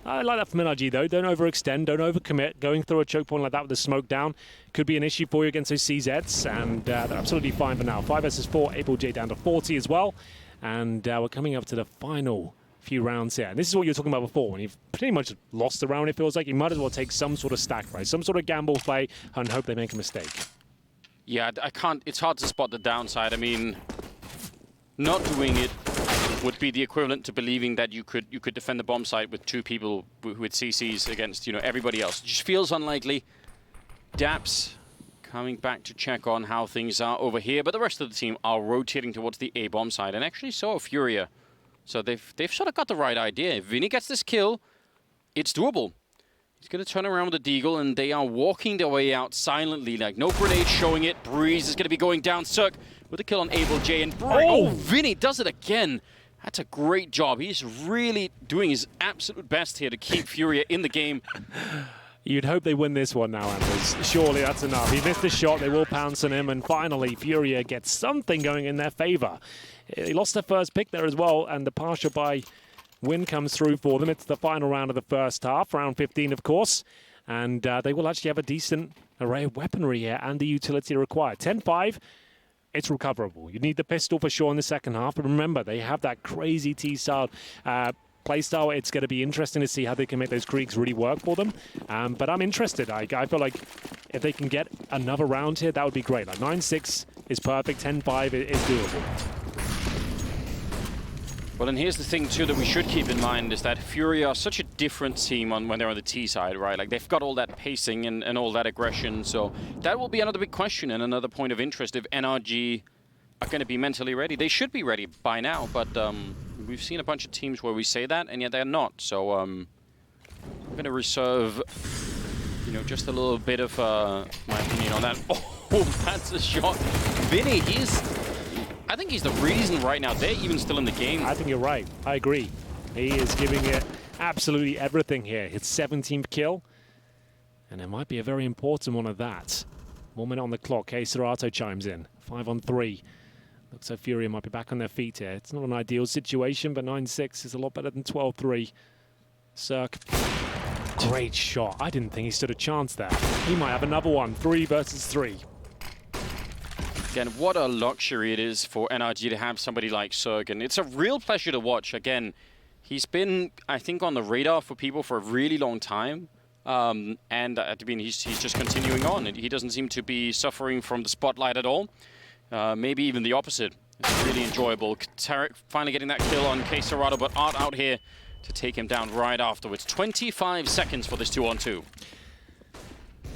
Speaker 4: I like that from NRG, though. Don't overextend, don't overcommit. Going through a choke point like that with the smoke down could be an issue for you against those CZs, and they're absolutely fine for now. 5 versus 4, Able J down to 40 as well. And we're coming up to the final few rounds here. And this is what you were talking about before. When you've pretty much lost the round, it feels like you might as well take some sort of stack play, some sort of gamble play, and hope they make a mistake.
Speaker 5: Yeah, I can't. It's hard to spot the downside. I mean, not doing it would be the equivalent to believing that you could defend the bomb site with 2 people with CCs against, you know, everybody else. It just feels unlikely. Daps coming back to check on how things are over here, but the rest of the team are rotating towards the A bomb side, and actually so FURIA. So they've sort of got the right idea. If Vinny gets this kill, it's doable. He's going to turn around with the Deagle, and they are walking their way out silently, like no grenade showing it. Breeze is going to be going down. Cirque with a kill on Able J, and Vinny does it again. That's a great job. He's really doing his absolute best here to keep FURIA in the game.
Speaker 4: You'd hope they win this one now, Anders. Surely that's enough. He missed the shot, they will pounce on him, and finally FURIA gets something going in their favor. They lost their first pick there as well, and the partial buy win comes through for them. It's the final round of the first half, round 15, of course. And they will actually have a decent array of weaponry here and the utility required. 10-5, it's recoverable. You need the pistol for sure in the second half. But remember, they have that crazy T-style playstyle. It's going to be interesting to see how they can make those creeks really work for them. But I'm interested. I feel like if they can get another round here, that would be great. Like 9-6 is perfect. 10-5 is doable.
Speaker 5: Well, and here's the thing, too, that we should keep in mind is that FURIA are such a different team when they're on the T side, right? Like, they've got all that pacing and all that aggression. So that will be another big question and another point of interest if NRG are going to be mentally ready. They should be ready by now, but we've seen a bunch of teams where we say that, and yet they're not. So I'm going to reserve, you know, just a little bit of my opinion on that. Oh, that's a shot. Vinny, I think he's the reason right now they're even still in the game.
Speaker 4: I think you're right. I agree. He is giving it absolutely everything here. His 17th kill, and it might be a very important one of that. 1 minute on the clock. Serato chimes in. 5 on 3. Looks like FURIA might be back on their feet here. It's not an ideal situation, but 9-6 is a lot better than 12-3. Cirque. Great shot. I didn't think he stood a chance there. He might have another one. 3 versus 3.
Speaker 5: Again, what a luxury it is for NRG to have somebody like Cirque, and it's a real pleasure to watch. Again, he's been, I think, on the radar for people for a really long time, and I mean, he's just continuing on. He doesn't seem to be suffering from the spotlight at all. Maybe even the opposite. It's really enjoyable. Tarek finally getting that kill on Serato, but Art out here to take him down right afterwards. 25 seconds for this 2-on-2.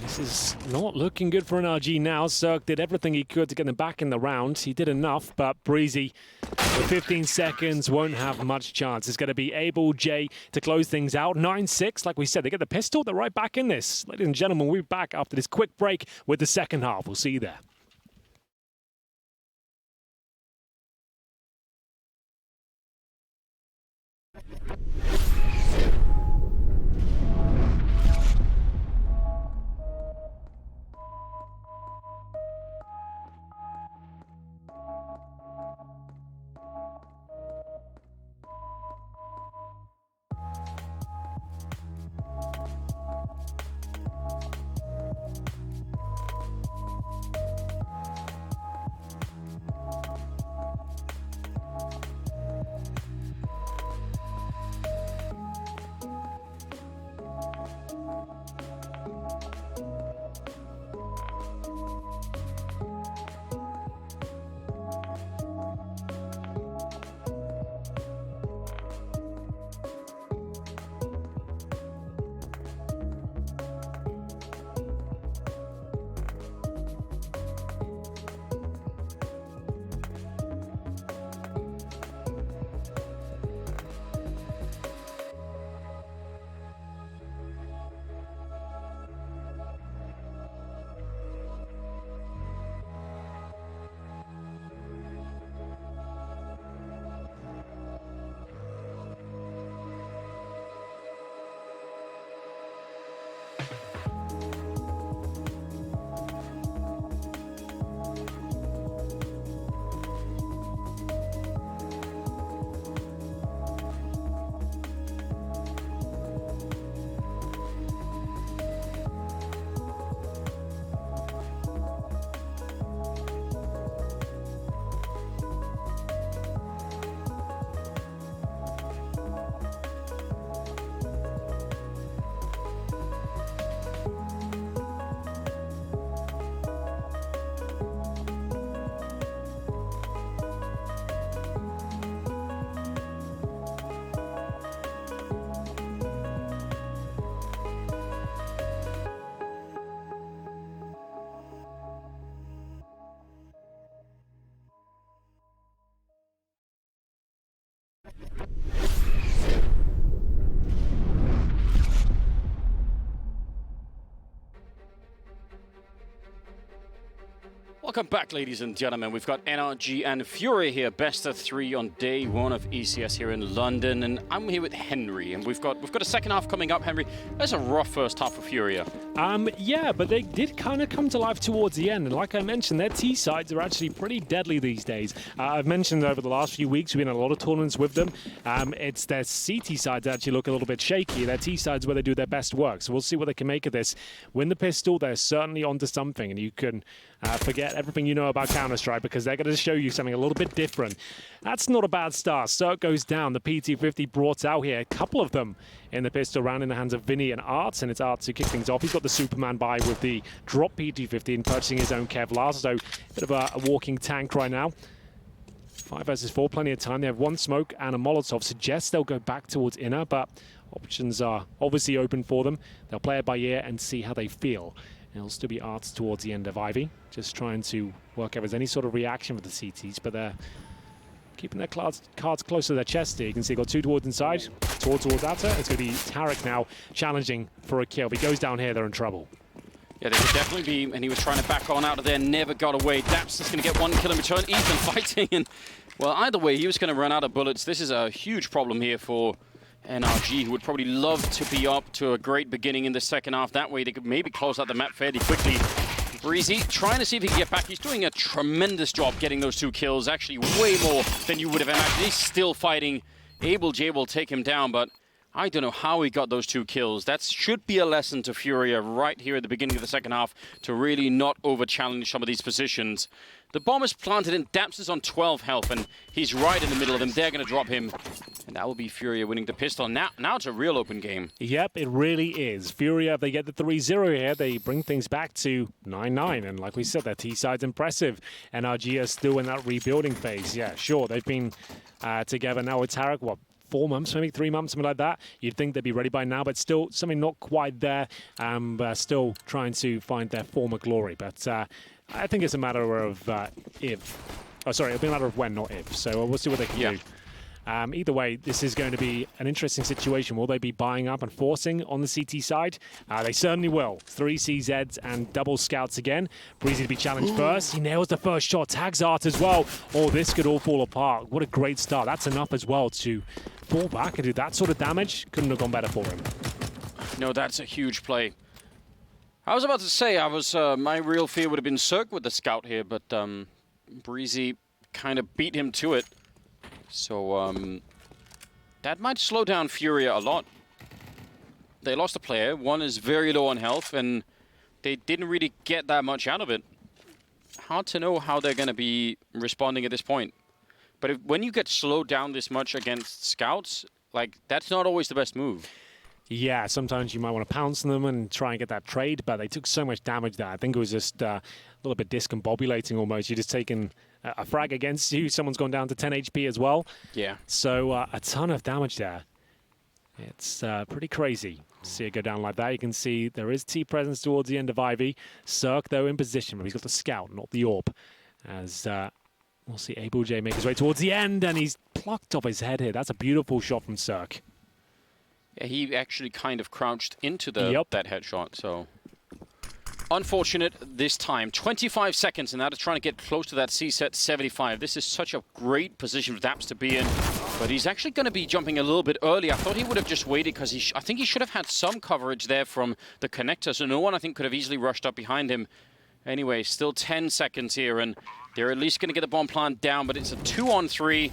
Speaker 4: This is not looking good for NRG now. Cirque did everything he could to get them back in the round. He did enough, but Breezy, with 15 seconds, won't have much chance. It's going to be Able J to close things out. 9-6, like we said, they get the pistol. They're right back in this. Ladies and gentlemen, we'll be back after this quick break with the second half. We'll see you there.
Speaker 5: Welcome back, ladies and gentlemen. We've got NRG and FURIA here, best of 3 on day 1 of ECS here in London, and I'm here with Henry, and we've got a second half coming up. Henry, that's a rough first half for FURIA.
Speaker 4: Yeah, but they did kind of come to life towards the end, and like I mentioned, their T sides are actually pretty deadly these days. I've mentioned over the last few weeks we've been in a lot of tournaments with them. It's their CT sides that actually look a little bit shaky. Their T sides where they do their best work. So we'll see what they can make of this. Win the pistol, they're certainly onto something, and you can forget everything you know about Counter-Strike because they're going to show you something a little bit different. That's not a bad start. Cirque goes down. The PT-50 brought out here. A couple of them in the pistol round in the hands of Vinny and Arts, and it's Arts who kick things off. He's got the Superman buy with the drop PT-50 and purchasing his own Kevlar, so a bit of a walking tank right now. 5 versus 4, plenty of time. They have one smoke and a Molotov. Suggests they'll go back towards inner, but options are obviously open for them. They'll play it by ear and see how they feel. It'll still be Arts towards the end of Ivy, just trying to work out if there's any sort of reaction with the CTs, but they're keeping their cards close to their chest here. You can see they've got 2 towards inside, towards outer. It's going to be Tarek now challenging for a kill. If he goes down here, they're in trouble.
Speaker 5: Yeah, they could definitely be, and he was trying to back on out of there, never got away. Daps is going to get 1 kill in return. Ethan fighting, and well, either way, he was going to run out of bullets. This is a huge problem here for NRG, who would probably love to be up to a great beginning in the second half. That way they could maybe close out the map fairly quickly. Breezy trying to see if he can get back. He's doing a tremendous job getting those 2 kills, actually way more than you would have imagined. He's still fighting. Able J will take him down, but I don't know how he got those 2 kills. That should be a lesson to FURIA right here at the beginning of the second half to really not over-challenge some of these positions. The bomb is planted in. Daps is on 12 health, and he's right in the middle of them. They're going to drop him, and that will be FURIA winning the pistol. Now it's a real open game.
Speaker 4: Yep, it really is. FURIA, if they get the 3-0 here, they bring things back to 9-9. And like we said, their T-side's impressive. NRG are still in that rebuilding phase. Yeah, sure, they've been together now with Tarek, what, 4 months, maybe 3 months, something like that. You'd think they'd be ready by now, but still something not quite there. Still trying to find their former glory. But I think it's a matter of if. Oh, sorry, it'll be a matter of when, not if. So we'll see what they can do. Either way, this is going to be an interesting situation. Will they be buying up and forcing on the CT side? They certainly will. 3 CZs and double scouts again. Breezy to be challenged first. He nails the first shot. Tags Art as well. Oh, this could all fall apart. What a great start. That's enough as well to fall back and do that sort of damage. Couldn't have gone better for him.
Speaker 5: No, that's a huge play. I was about to say, my real fear would have been Cirque with the scout here, but Breezy kind of beat him to it. So that might slow down FURIA a lot. They lost a player. One is very low on health, and they didn't really get that much out of it. Hard to know how they're going to be responding at this point. But when you get slowed down this much against scouts, like, that's not always the best move.
Speaker 4: Yeah, sometimes you might want to pounce on them and try and get that trade, but they took so much damage there. I think it was just a little bit discombobulating almost. You're just taking a frag against you. Someone's gone down to 10 HP as well.
Speaker 5: Yeah.
Speaker 4: So a ton of damage there. It's pretty crazy to see it go down like that. You can see there is T presence towards the end of Ivy. Cirque, though, in position. But he's got the scout, not the AWP. As we'll see Able J make his way towards the end, and he's plucked off his head here. That's a beautiful shot from Cirque.
Speaker 5: Yeah, he actually kind of crouched into that headshot, so unfortunate this time. 25 seconds, and now they're trying to get close to that C-set 75. This is such a great position for Daps to be in, but he's actually going to be jumping a little bit early. I thought he would have just waited because I think he should have had some coverage there from the connector, so no one, I think, could have easily rushed up behind him. Anyway, still 10 seconds here, and they're at least going to get the bomb plant down, but it's a 2-on-3.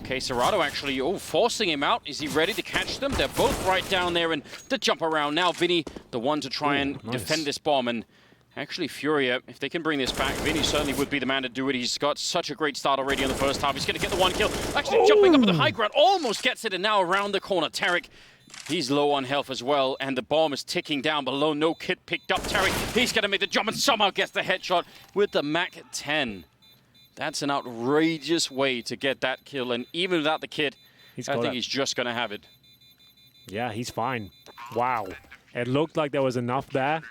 Speaker 5: Okay, Serrato actually, forcing him out. Is he ready to catch them? They're both right down there, and the jump around. Now Vinny, the one to try and defend this bomb, and actually FURIA, if they can bring this back, Vinny certainly would be the man to do it. He's got such a great start already in the first half. He's going to get the 1 kill. Actually jumping up at the high ground, almost gets it, and now around the corner. Tarek, he's low on health as well, and the bomb is ticking down below. No kit picked up. Tarek, he's going to make the jump and somehow gets the headshot with the MAC-10. That's an outrageous way to get that kill, and even without the kit, I think he's just going to have it.
Speaker 4: Yeah, he's fine. Wow. It looked like there was enough there.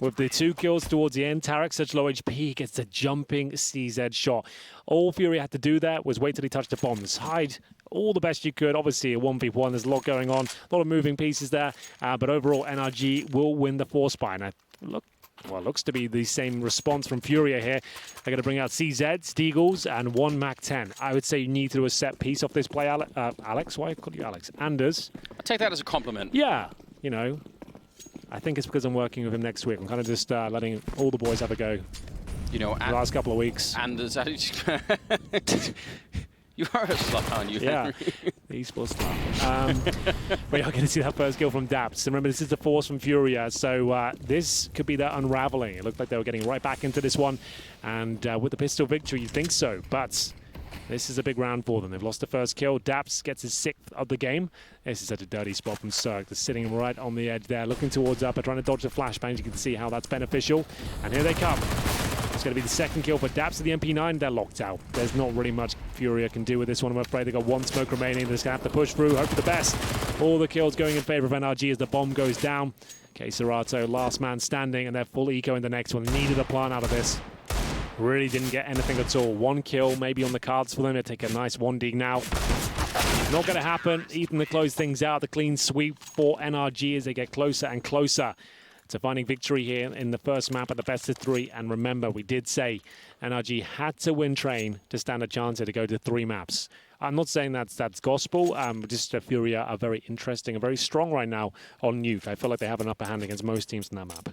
Speaker 4: With the 2 kills towards the end, Tarek, such low HP, he gets the jumping CZ shot. All FURIA had to do there was wait till he touched the bombs. Hide all the best you could. Obviously, a 1v1, there's a lot going on, a lot of moving pieces there. But overall, NRG will win the 4 spy. And look, well, looks to be the same response from FURIA here. They're going to bring out CZ, Steagles, and one MAC-10. I would say you need to do a set piece off this play, Alex. Why call you Alex? Anders.
Speaker 5: I take that as a compliment.
Speaker 4: Yeah, you know, I think it's because I'm working with him next week. I'm kind of just letting all the boys have a go.
Speaker 5: You know,
Speaker 4: the last couple of weeks.
Speaker 5: Anders, you are a slut, aren't you?
Speaker 4: Yeah, the esports slut. We are going to see that first kill from Daps. Remember, this is the force from FURIA, so this could be their unraveling. It looked like they were getting right back into this one, and with the pistol victory, you think so, but this is a big round for them. They've lost the first kill. Daps gets his 6th of the game. This is such a dirty spot from Cirque. They're sitting right on the edge there, looking towards Upper, trying to dodge the flashbang. You can see how that's beneficial, and here they come. It's going to be the second kill for Daps to the MP9. They're locked out. There's not really much FURIA can do with this one, I'm afraid. They've got one smoke remaining. They're just going to have to push through, hope for the best. All the kills going in favor of NRG as the bomb goes down. Okay, Serato, last man standing, and they're full eco in the next one. Needed a plan out of this. Really didn't get anything at all. One kill maybe on the cards for them. They take a nice 1D now. Not going to happen. Ethan to close things out. The clean sweep for NRG as they get closer and closer to finding victory here in the first map at the best of 3. And remember, we did say NRG had to win Train to stand a chance here to go to 3 maps. I'm not saying that's gospel. Just FURIA are very interesting and very strong right now on Nuke. I feel like they have an upper hand against most teams in that map.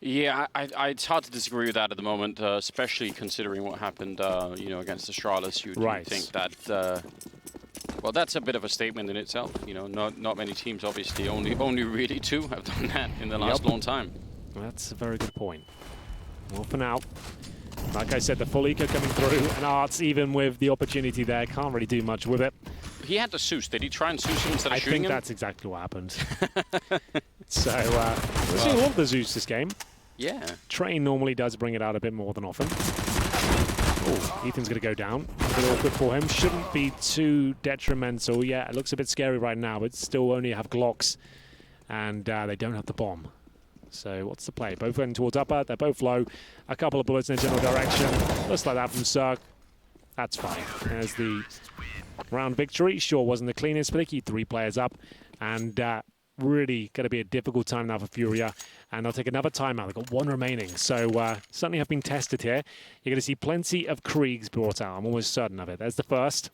Speaker 5: Yeah, it's hard to disagree with that at the moment, especially considering what happened, you know, against Astralis. You'd think that, well, that's a bit of a statement in itself. You know, not many teams, obviously, only really 2 have done that in the last long time.
Speaker 4: That's a very good point. Well, for now, like I said, the full eco coming through, and Arts, even with the opportunity there, can't really do much with it.
Speaker 5: He had the Zeus. Did he try and Zeus him instead of shooting him?
Speaker 4: I think that's exactly what happened. So, we're seeing all of the Zeus this game.
Speaker 5: Yeah.
Speaker 4: Train normally does bring it out a bit more than often. Oh, Ethan's going to go down. A bit awkward for him. Shouldn't be too detrimental. Yeah, it looks a bit scary right now, but still only have Glocks, and they don't have the bomb. So what's the play? Both heading towards Upper. They're both low. A couple of bullets in a general direction. Looks like that from Cirque. That's fine. There's the round victory. Sure, wasn't the cleanest, but they keep 3 players up, and really going to be a difficult time now for FURIA, and they'll take another timeout. They've got 1 remaining, so certainly have been tested here. You're going to see plenty of Kriegs brought out. I'm almost certain of it. There's the first.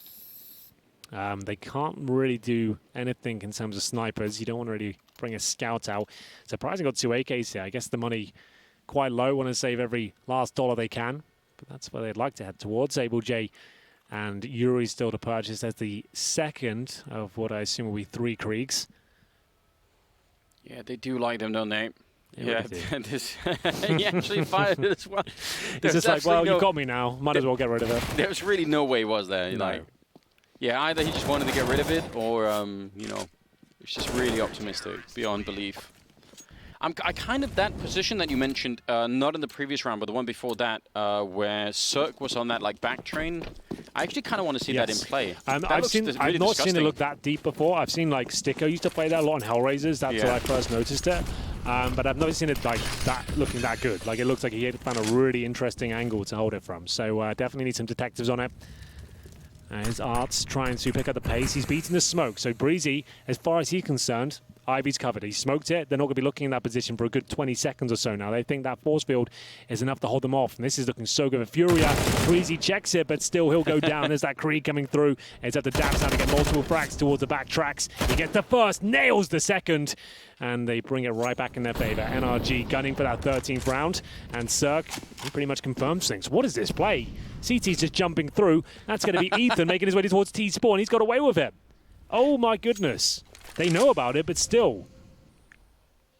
Speaker 4: They can't really do anything in terms of snipers. You don't want to really bring a scout out. Surprisingly, got 2 AKs here. I guess the money quite low. Want to save every last dollar they can, but that's where they'd like to head towards. Able J and Yuri still to purchase as the second of what I assume will be 3 Kriegs.
Speaker 5: Yeah, they do like them, don't they?
Speaker 4: Yeah,
Speaker 5: he actually fired it as well.
Speaker 4: He's just like, well, you got me now. Might as well get rid of it.
Speaker 5: There was really no way, was there?
Speaker 4: No.
Speaker 5: Like, yeah, either he just wanted to get rid of it, or you know, it's just really optimistic beyond belief. I kind of, that position that you mentioned, not in the previous round, but the one before that, where Cirque was on that like back train. I actually kind of want to see that in play.
Speaker 4: I've not seen it look that deep before. I've seen like Sticko used to play that a lot in Hellraisers. That's where I first noticed it. But I've never seen it like that, looking that good. Like it looks like he had found a really interesting angle to hold it from. So definitely need some detectives on it. His Arts trying to pick up the pace. He's beating the smoke. So Breezy, as far as he's concerned, Ivy's covered. He smoked it. They're not going to be looking in that position for a good 20 seconds or so now. They think that force field is enough to hold them off. And this is looking so good for FURIA. Breezy checks it, but still he'll go down. There's that Krieg coming through. It's up to Daps now to get multiple frags towards the back tracks. He gets the first, nails the second, and they bring it right back in their favor. NRG gunning for that 13th round. And Cirque, he pretty much confirms things. What is this play? CT's just jumping through. That's going to be Ethan making his way towards T-Spawn. He's got away with it. Oh my goodness. They know about it, but still.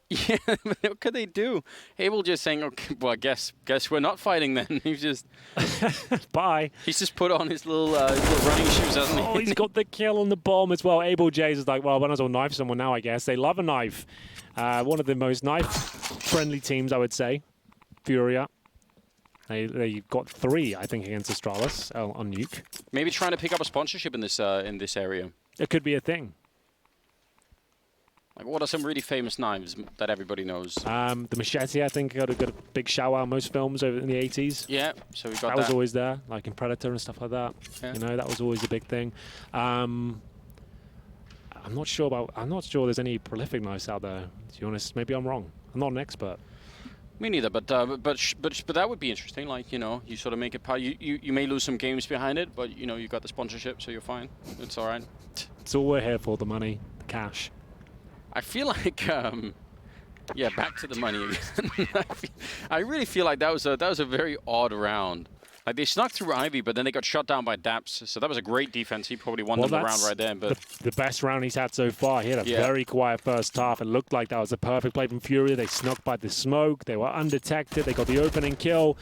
Speaker 5: Yeah, what could they do? Abel just saying, okay, well, I guess we're not fighting then. He's just...
Speaker 4: Bye.
Speaker 5: He's just put on his little running shoes, hasn't he?
Speaker 4: Oh, he's got the kill on the bomb as well. Abel J's is like, well, I might as well knife someone now, I guess. They love a knife. One of the most knife-friendly teams, I would say. FURIA. They got 3, I think, against Astralis on Nuke.
Speaker 5: Maybe trying to pick up a sponsorship in this area.
Speaker 4: It could be a thing.
Speaker 5: Like, what are some really famous knives that everybody knows?
Speaker 4: The machete, I think, got a big shout out in most films over in the 80s.
Speaker 5: Yeah, so we got
Speaker 4: that. Was always there, like in Predator and stuff like that.
Speaker 5: Yeah.
Speaker 4: You know, that was always a big thing. I'm not sure there's any prolific knives out there, to be honest. Maybe I'm wrong. I'm not an expert.
Speaker 5: Me neither, but that would be interesting. Like, you know, you sort of make it part. You may lose some games behind it, but you know you got the sponsorship, so you're fine. It's all right.
Speaker 4: It's all we're here for: the money, the cash.
Speaker 5: I feel like, yeah, back to the money again. I really feel like that was a very odd round. Like, they snuck through Ivy, but then they got shot down by Daps. So that was a great defense. He probably won them the round right there. But
Speaker 4: the best round he's had so far. He had a very quiet first half. It looked like that was a perfect play from FURIA. They snuck by the smoke. They were undetected. They got the opening kill.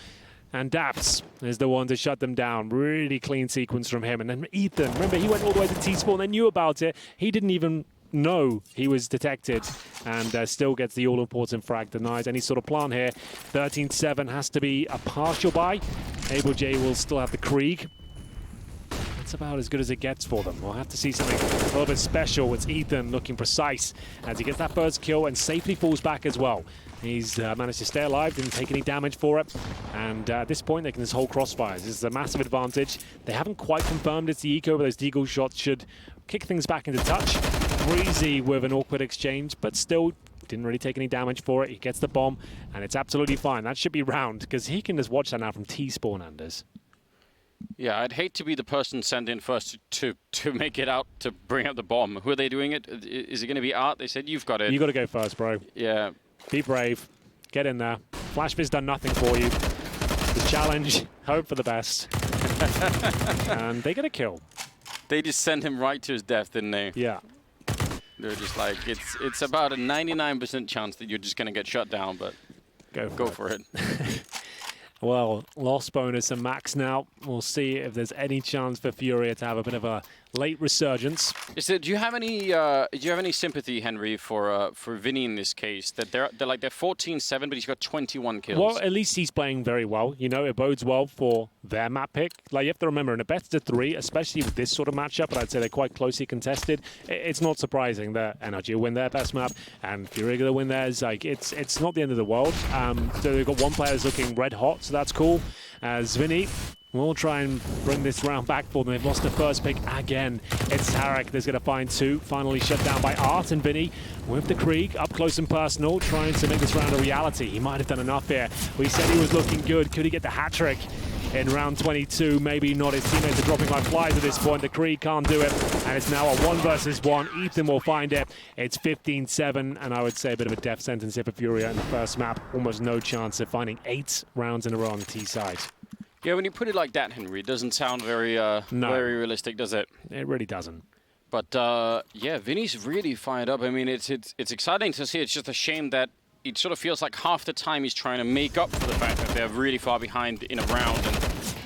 Speaker 4: And Daps is the one to shut them down. Really clean sequence from him. And then Ethan, remember, he went all the way to T-Spawn. They knew about it. He didn't even know he was detected, and still gets the all-important frag. Denies any sort of plan here. 13-7 has to be a partial buy. Able J will still have the Krieg. That's about as good as it gets for them. We'll have to see something a little bit special. It's Ethan looking precise as he gets that first kill and safely falls back as well. He's managed to stay alive, didn't take any damage for it. And at this point, they can just hold crossfires. This is a massive advantage. They haven't quite confirmed it's the eco, but those deagle shots should kick things back into touch. Breezy with an awkward exchange, but still didn't really take any damage for it. He gets the bomb, and it's absolutely fine. That should be round, because he can just watch that now from T-Spawn, Anders.
Speaker 5: Yeah, I'd hate to be the person sent in first to make it out to bring up the bomb. Who are they doing it? Is it going to be Art? They said, you've got it.
Speaker 4: You got to go first, bro.
Speaker 5: Yeah.
Speaker 4: Be brave. Get in there. Flashviz done nothing for you. The challenge, hope for the best. And they get a kill.
Speaker 5: They just sent him right to his death, didn't they?
Speaker 4: Yeah.
Speaker 5: They're just like, it's about a 99% chance that you're just going to get shut down, but go for it.
Speaker 4: Well, loss bonus and max now. We'll see if there's any chance for FURIA to have a bit of a late resurgence.
Speaker 5: Do you have any sympathy, Henry, for Vinny in this case? That they're 14-7, but he's got 21 kills.
Speaker 4: Well, at least he's playing very well. You know, it bodes well for their map pick. Like, you have to remember, in a best of 3, especially with this sort of matchup, but I'd say they're quite closely contested. It's not surprising that NRG will win their best map and FURIA will win theirs. Like, it's not the end of the world. So they've got one player who's looking red hot, so that's cool. As Vinny will try and bring this round back for them. They've lost the first pick again. It's Tarek that's going to find 2. Finally shut down by Art, and Vinny with the Krieg up close and personal, trying to make this round a reality. He might have done enough here. We said he was looking good. Could he get the hat trick in round 22? Maybe not. His teammates are dropping like flies at this point. The Krieg can't do it, and it's now a 1 versus 1. Ethan will find it. It's 15-7, and I would say a bit of a death sentence here for FURIA in the first map. Almost no chance of finding 8 rounds in a row on the T side.
Speaker 5: Yeah, when you put it like that, Henry, it doesn't sound very very realistic, does it?
Speaker 4: It really doesn't.
Speaker 5: But yeah, Vinny's really fired up. I mean, it's exciting to see. It's just a shame that it sort of feels like half the time he's trying to make up for the fact that they're really far behind in a round,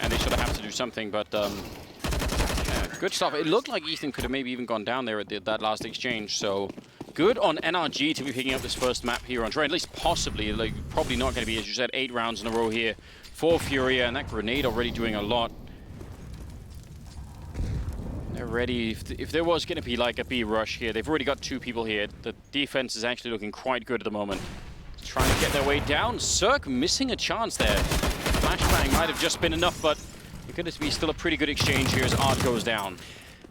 Speaker 5: and they sort of have to do something. But yeah, good stuff. It looked like Ethan could have maybe even gone down there at that last exchange. So good on NRG to be picking up this first map here on Train. At least possibly, like probably not going to be, as you said, 8 rounds in a row here for FURIA, and that grenade already doing a lot. They're ready. If there was going to be like a B rush here, they've already got 2 people here. The defense is actually looking quite good at the moment. Trying to get their way down. Cirque missing a chance there. Flashbang might have just been enough, but it's going to be still a pretty good exchange here as Art goes down.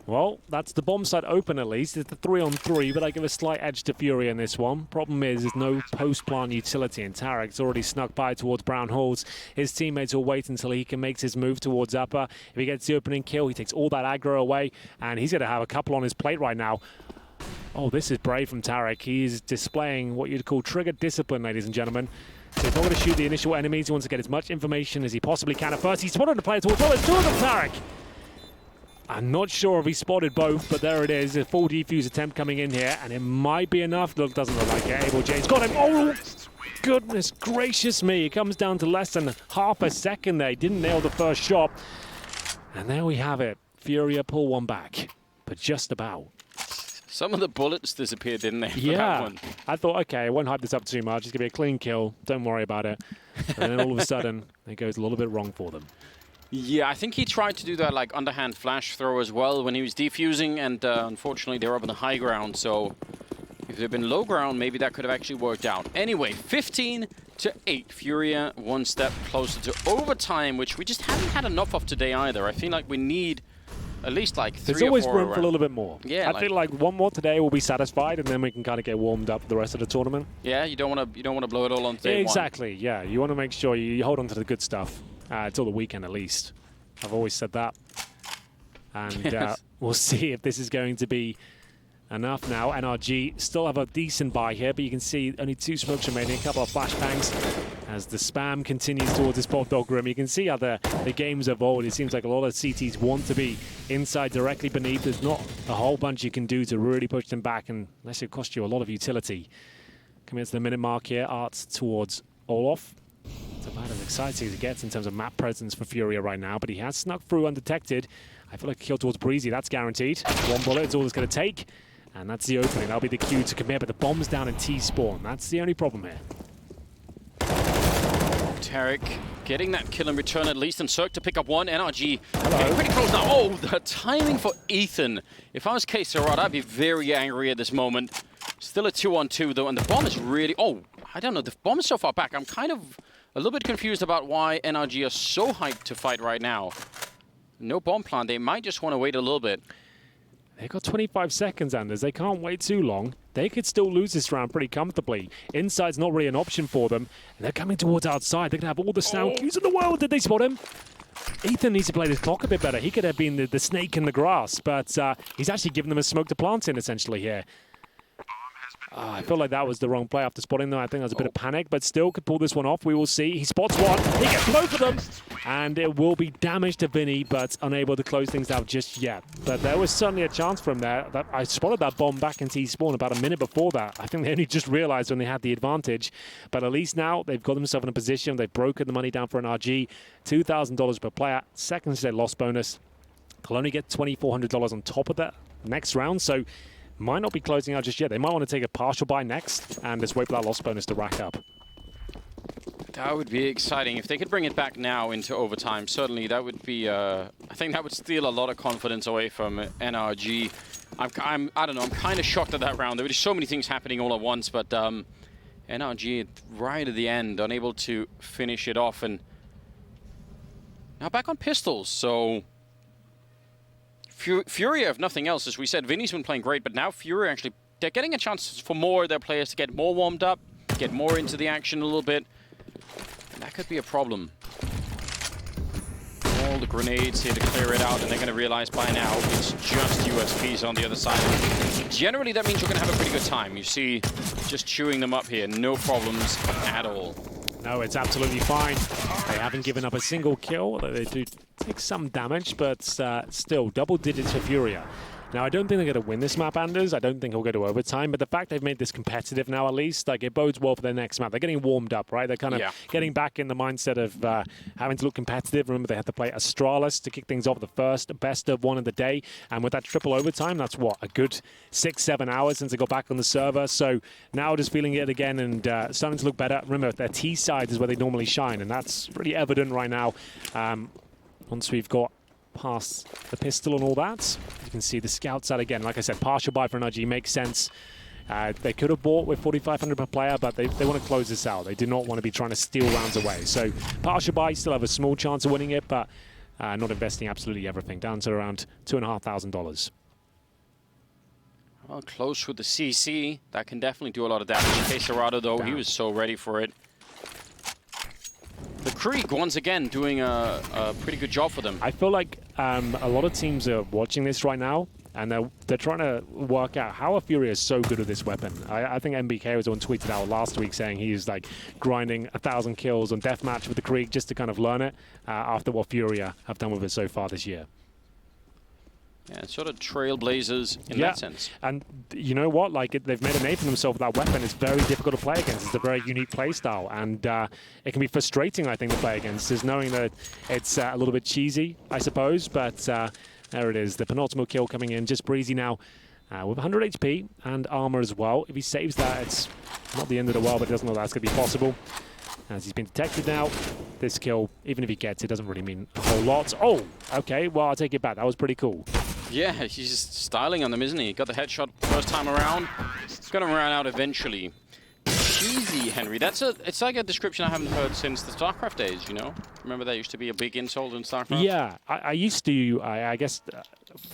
Speaker 4: Well, that's the bomb site open at least. It's the 3-on-3, but I give a slight edge to FURIA in this one. Problem is, there's no post-plant utility, and Tarek's already snuck by towards Brown Halls. His teammates will wait until he can make his move towards upper. If he gets the opening kill, he takes all that aggro away, and he's going to have a couple on his plate right now. Oh, this is brave from Tarek. He's displaying what you'd call triggered discipline, ladies and gentlemen. So he's not going to shoot the initial enemies. He wants to get as much information as he possibly can at first. He's spotted the player towards well. There's 2 of them, Tarek. I'm not sure if he spotted both, but there it is. A full defuse attempt coming in here, and it might be enough. Look, doesn't look like it. Able J's got him. Oh, goodness gracious me. It comes down to less than half a second there. He didn't nail the first shot. And there we have it. FURIA pull one back, but just about.
Speaker 5: Some of the bullets disappeared, didn't they?
Speaker 4: Yeah.
Speaker 5: That one.
Speaker 4: I thought, okay, I won't hype this up too much. It's going to be a clean kill. Don't worry about it. And then all of a sudden, it goes a little bit wrong for them.
Speaker 5: Yeah, I think he tried to do that like underhand flash throw as well when he was defusing, and unfortunately they were up on the high ground, so if they'd been low ground, maybe that could have actually worked out. Anyway, 15-8. FURIA 1 step closer to overtime, which we just haven't had enough of today either. I feel like we need at least like 3
Speaker 4: There's
Speaker 5: or
Speaker 4: always
Speaker 5: 4
Speaker 4: room for a little bit more.
Speaker 5: Yeah,
Speaker 4: I feel like one more today will be satisfied, and then we can kind of get warmed up for the rest of the tournament.
Speaker 5: Yeah, you don't want to blow it all on day
Speaker 4: Exactly. Yeah, you want to make sure you hold on to the good stuff until the weekend at least. I've always said that, and we'll see if this is going to be enough now. NRG still have a decent buy here, but you can see only 2 smokes remaining, a couple of flashbangs as the spam continues towards this Pop Dog Room. You can see how the game's evolved. It seems like a lot of CTs want to be inside directly beneath. There's not a whole bunch you can do to really push them back, unless it costs you a lot of utility. Coming into the minute mark here, Arts towards Olof. It's about as exciting as it gets in terms of map presence for Furia right now, but he has snuck through undetected. I feel like a kill towards Breezy, that's guaranteed. 1 bullet is all it's going to take. And that's the opening. That'll be the cue to commit, but the bomb's down in T-spawn. That's the only problem here.
Speaker 5: Tarek getting that kill in return at least, and Cirque to pick up 1. NRG
Speaker 4: Hello.
Speaker 5: getting pretty close now. Oh, the timing for Ethan. If I was KSerrad, I'd be very angry at this moment. Still a 2-on-2 though, and the bomb is really... Oh, I don't know. The bomb is so far back. I'm kind of a little bit confused about why NRG are so hyped to fight right now. No bomb plan. They might just want to wait a little bit.
Speaker 4: They've got 25 seconds, Anders. They can't wait too long. They could still lose this round pretty comfortably. Inside's not really an option for them. And they're coming towards outside. They're going to have all the sound cues in the world. Did they spot him? Ethan needs to play this clock a bit better. He could have been the snake in the grass, but he's actually given them a smoke to plant in, essentially, here. I feel like that was the wrong play after spotting them. I think that was a bit of panic, but still could pull this one off. We will see. He spots one. He gets both of them. And it will be damage to Vinny, but unable to close things out just yet. But there was certainly a chance from there. I spotted that bomb back in T-spawn about a minute before that. I think they only just realized when they had the advantage. But at least now they've got themselves in a position. They've broken the money down for an RG. $2,000 per player. Second set loss bonus. They'll only get $2,400 on top of that next round. So might not be closing out just yet. They might want to take a partial buy next and just wait for that loss bonus to rack up.
Speaker 5: That would be exciting. If they could bring it back now into overtime, certainly that would be, I think that would steal a lot of confidence away from NRG. I don't know, I'm kind of shocked at that round. There were just so many things happening all at once, but NRG right at the end, unable to finish it off. And now back on pistols, so Furia, if nothing else, as we said, Vinny's been playing great, but now Furia actually, they're getting a chance for more of their players to get more warmed up, get more into the action a little bit. And that could be a problem. All the grenades here to clear it out, and they're going to realize by now it's just USPs on the other side. Generally, that means you're going to have a pretty good time. You see, just chewing them up here, no problems at all.
Speaker 4: No, it's absolutely fine. They haven't given up a single kill, although they do take some damage, but still, double digits for Furia. Now, I don't think they're going to win this map, Anders. I don't think it'll go to overtime, but the fact they've made this competitive now, at least, like, it bodes well for their next map. They're getting warmed up, right? They're kind of getting back in the mindset of having to look competitive. Remember, they had to play Astralis to kick things off the first best of one of the day, and with that triple overtime, that's, what, a good 6-7 hours since they got back on the server. So now just feeling it again and starting to look better. Remember, their T side is where they normally shine, and that's really evident right now. Once we've got past the pistol and all that, you can see the scouts out again. Like I said, partial buy for NRG makes sense. They could have bought with 4,500 per player, but they want to close this out. They do not want to be trying to steal rounds away. So partial buy, still have a small chance of winning it, but not investing absolutely everything. Down to around $2,500.
Speaker 5: Well, close with the CC. That can definitely do a lot of damage. KSerrad, though, he was so ready for it. The Krieg, once again, doing a pretty good job for them.
Speaker 4: I feel like a lot of teams are watching this right now, and they're trying to work out how Furia is so good at this weapon. I think MBK was the one tweeted out last week saying he's like grinding 1,000 kills on deathmatch with the Krieg just to kind of learn it after what Furia have done with it so far this year.
Speaker 5: Yeah, it's sort of trailblazers in that sense. And
Speaker 4: you know what? Like, they've made a name for themselves with that weapon. It's very difficult to play against. It's a very unique play style, and it can be frustrating, I think, to play against, is knowing that it's a little bit cheesy, I suppose, but there it is. The penultimate kill coming in. Just Breezy now with 100 HP and armor as well. If he saves that, it's not the end of the world, but it doesn't look like that's going to be possible. As he's been detected now, this kill, even if he gets it, doesn't really mean a whole lot. Oh, okay, well, I'll take it back. That was pretty cool.
Speaker 5: Yeah, he's just styling on them, isn't he? Got the headshot first time around. It's going to run out eventually. Cheesy, Henry. It's like a description I haven't heard since the StarCraft days, you know? Remember that used to be a big insult in StarCraft?
Speaker 4: Yeah, I used to, I guess,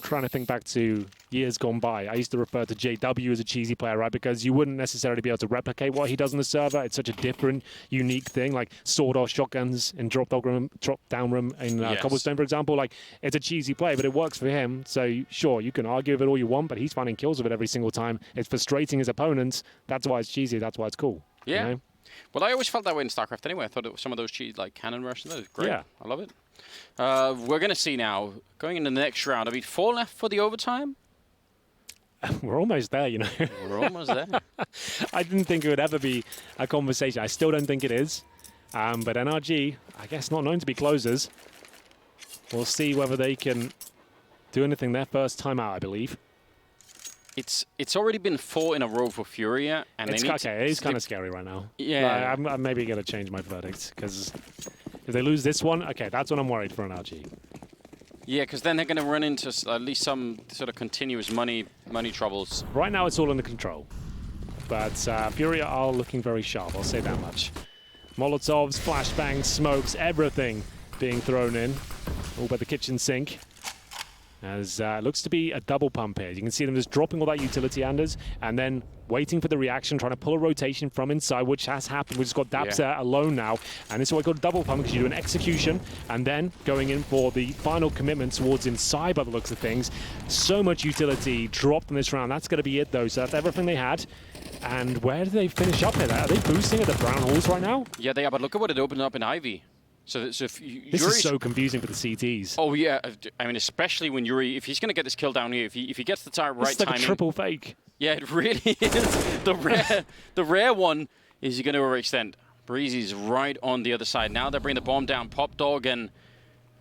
Speaker 4: trying to think back to years gone by, I used to refer to JW as a cheesy player, right? Because you wouldn't necessarily be able to replicate what he does on the server. It's such a different, unique thing, like sword-off shotguns in drop-down room in Cobblestone, for example. Like, it's a cheesy play, but it works for him. So, sure, you can argue with it all you want, but he's finding kills with it every single time. It's frustrating his opponents. That's why it's cheesy. That's why it's cool.
Speaker 5: Yeah.
Speaker 4: You know?
Speaker 5: Well, I always felt that way in StarCraft anyway. I thought it was some of those cheese, like cannon rush, that was great.
Speaker 4: Yeah.
Speaker 5: I love it. We're going to see now, going into the next round, 4 left for the overtime?
Speaker 4: We're almost there, you know.
Speaker 5: We're almost there.
Speaker 4: I didn't think it would ever be a conversation. I still don't think it is. But NRG, I guess not known to be closers. We'll see whether they can do anything their first time out, I believe.
Speaker 5: It's already been 4 in a row for FURIA, and
Speaker 4: it's okay. It's kind of scary right now.
Speaker 5: Yeah.
Speaker 4: I'm maybe going to change my verdict, because if they lose this one, okay, that's when I'm worried for NRG.
Speaker 5: Yeah, because then they're going to run into at least some sort of continuous money troubles.
Speaker 4: Right now, it's all under control. But FURIA are looking very sharp, I'll say that much. Molotovs, flashbangs, smokes, everything being thrown in. All by the kitchen sink. As it looks to be a double pump here. You can see them just dropping all that utility Anders and then waiting for the reaction, trying to pull a rotation from inside, which has happened. We've just got Daps there alone now. And this is what we call double pump, because you do an execution and then going in for the final commitment towards inside by the looks of things. So much utility dropped in this round. That's going to be it, though. So that's everything they had. And where do they finish up here? Are they boosting at the brown halls right now?
Speaker 5: Yeah, they are, but look at what it opened up in Ivy. So if
Speaker 4: this is so confusing for the CTs.
Speaker 5: Oh yeah, I mean, especially when Yuri, if he's going to get this kill down here, if he gets the right timing.
Speaker 4: It's like a triple fake.
Speaker 5: Yeah, it really is. The rare one is going to overextend. Breezy's right on the other side. Now they bring the bomb down. Pop Dog and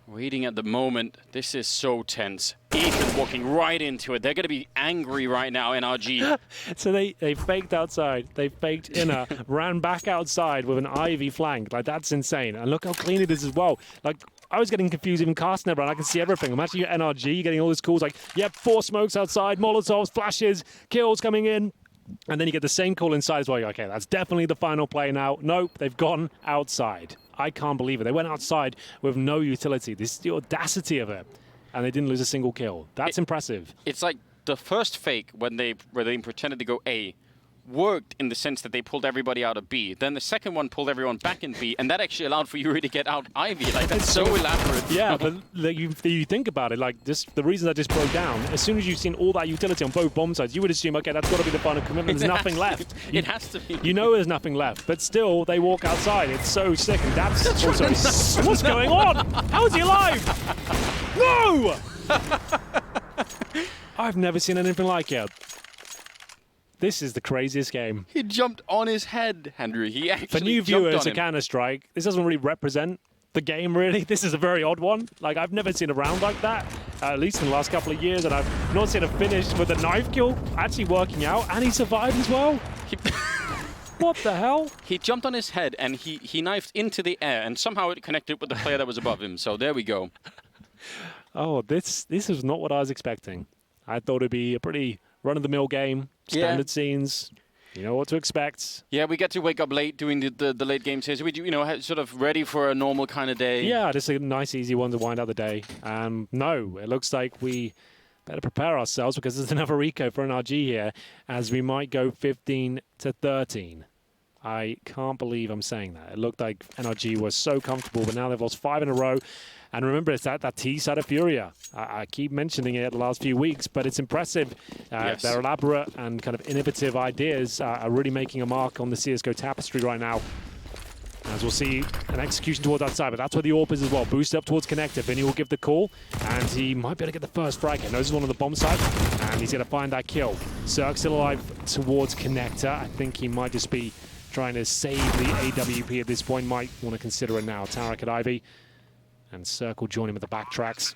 Speaker 5: waiting at the moment. This is so tense. Ethan walking right into it. They're going to be angry right now, NRG.
Speaker 4: So they faked outside. They faked inner, ran back outside with an Ivy flank. Like, that's insane. And look how clean it is as well. Like, I was getting confused even casting it, but I can see everything. Imagine you're NRG, you're getting all these calls like, yep, 4 smokes outside, Molotovs, flashes, kills coming in. And then you get the same call inside as well. You're like, okay, that's definitely the final play now. Nope, they've gone outside. I can't believe it. They went outside with no utility. This is the audacity of it. And they didn't lose a single kill. That's impressive.
Speaker 5: It's like the first fake where they pretended to go A worked in the sense that they pulled everybody out of B. Then the second one pulled everyone back in B, and that actually allowed for Yuri to get out Ivy. Like, that's so elaborate.
Speaker 4: Yeah, but like, you think about it, like the reason that just broke down, as soon as you've seen all that utility on both bomb sides, you would assume, okay, that's got to be the final commitment. There's nothing left.
Speaker 5: It has to be.
Speaker 4: You know there's nothing left, but still, they walk outside. It's so sick, and that's also... What's going on? How is he alive? No! I've never seen anything like it. This is the craziest game.
Speaker 5: He jumped on his head, Henry. He actually
Speaker 4: For new
Speaker 5: jumped
Speaker 4: viewers
Speaker 5: on
Speaker 4: of Counter-Strike, this doesn't really represent the game, really. This is a very odd one. Like, I've never seen a round like that, at least in the last couple of years, and I've not seen a finish with a knife kill actually working out, and he survived as well. What the hell?
Speaker 5: He jumped on his head, and he knifed into the air, and somehow it connected with the player that was above him. So there we go.
Speaker 4: Oh, this is not what I was expecting. I thought it'd be a pretty run-of-the-mill game, standard scenes. You know what to expect.
Speaker 5: Yeah, we get to wake up late doing the late games here. So we do, sort of ready for a normal kind of day.
Speaker 4: Yeah, just a nice, easy one to wind out the day. No, it looks like we better prepare ourselves, because there's another eco for NRG here, as we might go 15-13. I can't believe I'm saying that. It looked like NRG was so comfortable, but now they've lost 5 in a row. And remember, it's that T side of FURIA. I keep mentioning it the last few weeks, but it's impressive.
Speaker 5: Yes.
Speaker 4: Their elaborate and kind of innovative ideas are really making a mark on the CSGO tapestry right now. As we'll see an execution towards that side, but that's where the AWP is as well. Boost up towards Connector. Vinny will give the call, and he might be able to get the first frag here. No, this is one on the bomb side, and he's going to find that kill. Cirque still alive towards Connector. I think he might just be trying to save the AWP at this point. Might want to consider it now. Tarek at Ivy. And Circle join him at the backtracks.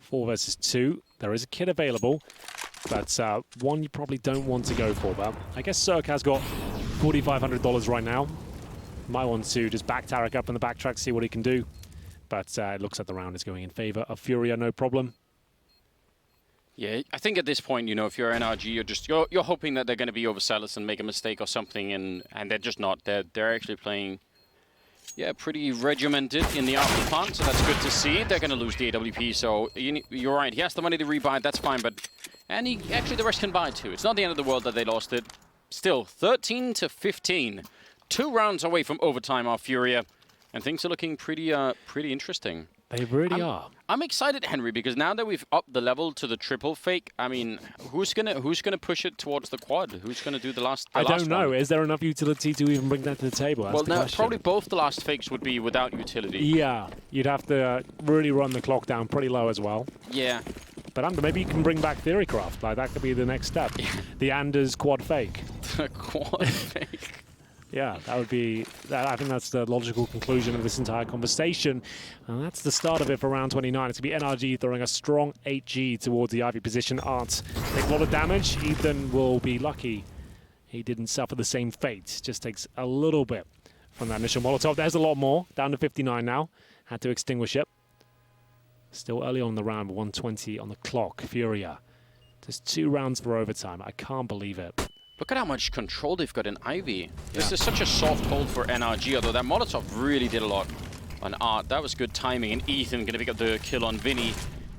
Speaker 4: 4 versus 2. There is a kit available, but one you probably don't want to go for. But I guess Cirque has got $4,500 right now. Might want to just back Tarek up in the backtrack, see what he can do. But it looks like the round is going in favor of FURIA, no problem.
Speaker 5: Yeah, I think at this point, if you're NRG, you're hoping that they're going to be overzealous and make a mistake or something, and they're just not. They're actually playing Yeah, pretty regimented in the after plant, so that's good to see. They're going to lose the AWP, so you're right. He has the money to rebuy, that's fine, but... And actually, the rest can buy too. It's not the end of the world that they lost it. Still, 13-15. 2 rounds away from overtime are FURIA, and things are looking pretty interesting.
Speaker 4: They really are.
Speaker 5: I'm excited, Henry, because now that we've upped the level to the triple fake, I mean, who's gonna push it towards the quad? Who's gonna do the last?
Speaker 4: I don't know.
Speaker 5: One?
Speaker 4: Is there enough utility to even bring that to the table? That's
Speaker 5: well,
Speaker 4: the
Speaker 5: no,
Speaker 4: question.
Speaker 5: probably both the last fakes would be without utility.
Speaker 4: Yeah, you'd have to really run the clock down pretty low as well.
Speaker 5: Yeah.
Speaker 4: But maybe you can bring back Theorycraft. Like that could be the next step. The Anders quad fake.
Speaker 5: The quad fake.
Speaker 4: Yeah, that would be. I think that's the logical conclusion of this entire conversation. And that's the start of it for round 29. It's going to be NRG throwing a strong 8G towards the Ivy position. Art take a lot of damage. Ethan will be lucky he didn't suffer the same fate. Just takes a little bit from that initial Molotov. There's a lot more. Down to 59 now. Had to extinguish it. Still early on in the round, 120 on the clock. FURIA. Just 2 rounds for overtime. I can't believe it.
Speaker 5: Look at how much control they've got in Ivy. This is such a soft hold for NRG, although that Molotov really did a lot on Art. That was good timing, and Ethan going to pick up the kill on Vinny.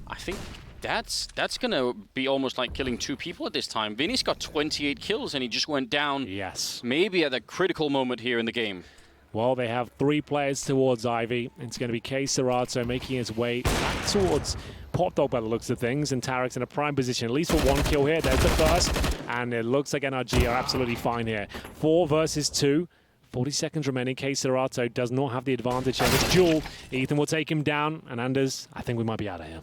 Speaker 5: I think that's going to be almost like killing 2 people at this time. Vinny's got 28 kills, and he just went down.
Speaker 4: Yes.
Speaker 5: Maybe at a critical moment here in the game.
Speaker 4: Well, they have 3 players towards Ivy. It's going to be K Serato making his way back towards Pop Dog by the looks of things, and Tarek's in a prime position, at least for 1 kill here. There's the first, and it looks like NRG are absolutely fine here. 4 versus 2. 40 seconds remaining. K Serato does not have the advantage here. This duel, Ethan will take him down, and Anders, I think we might be out of here.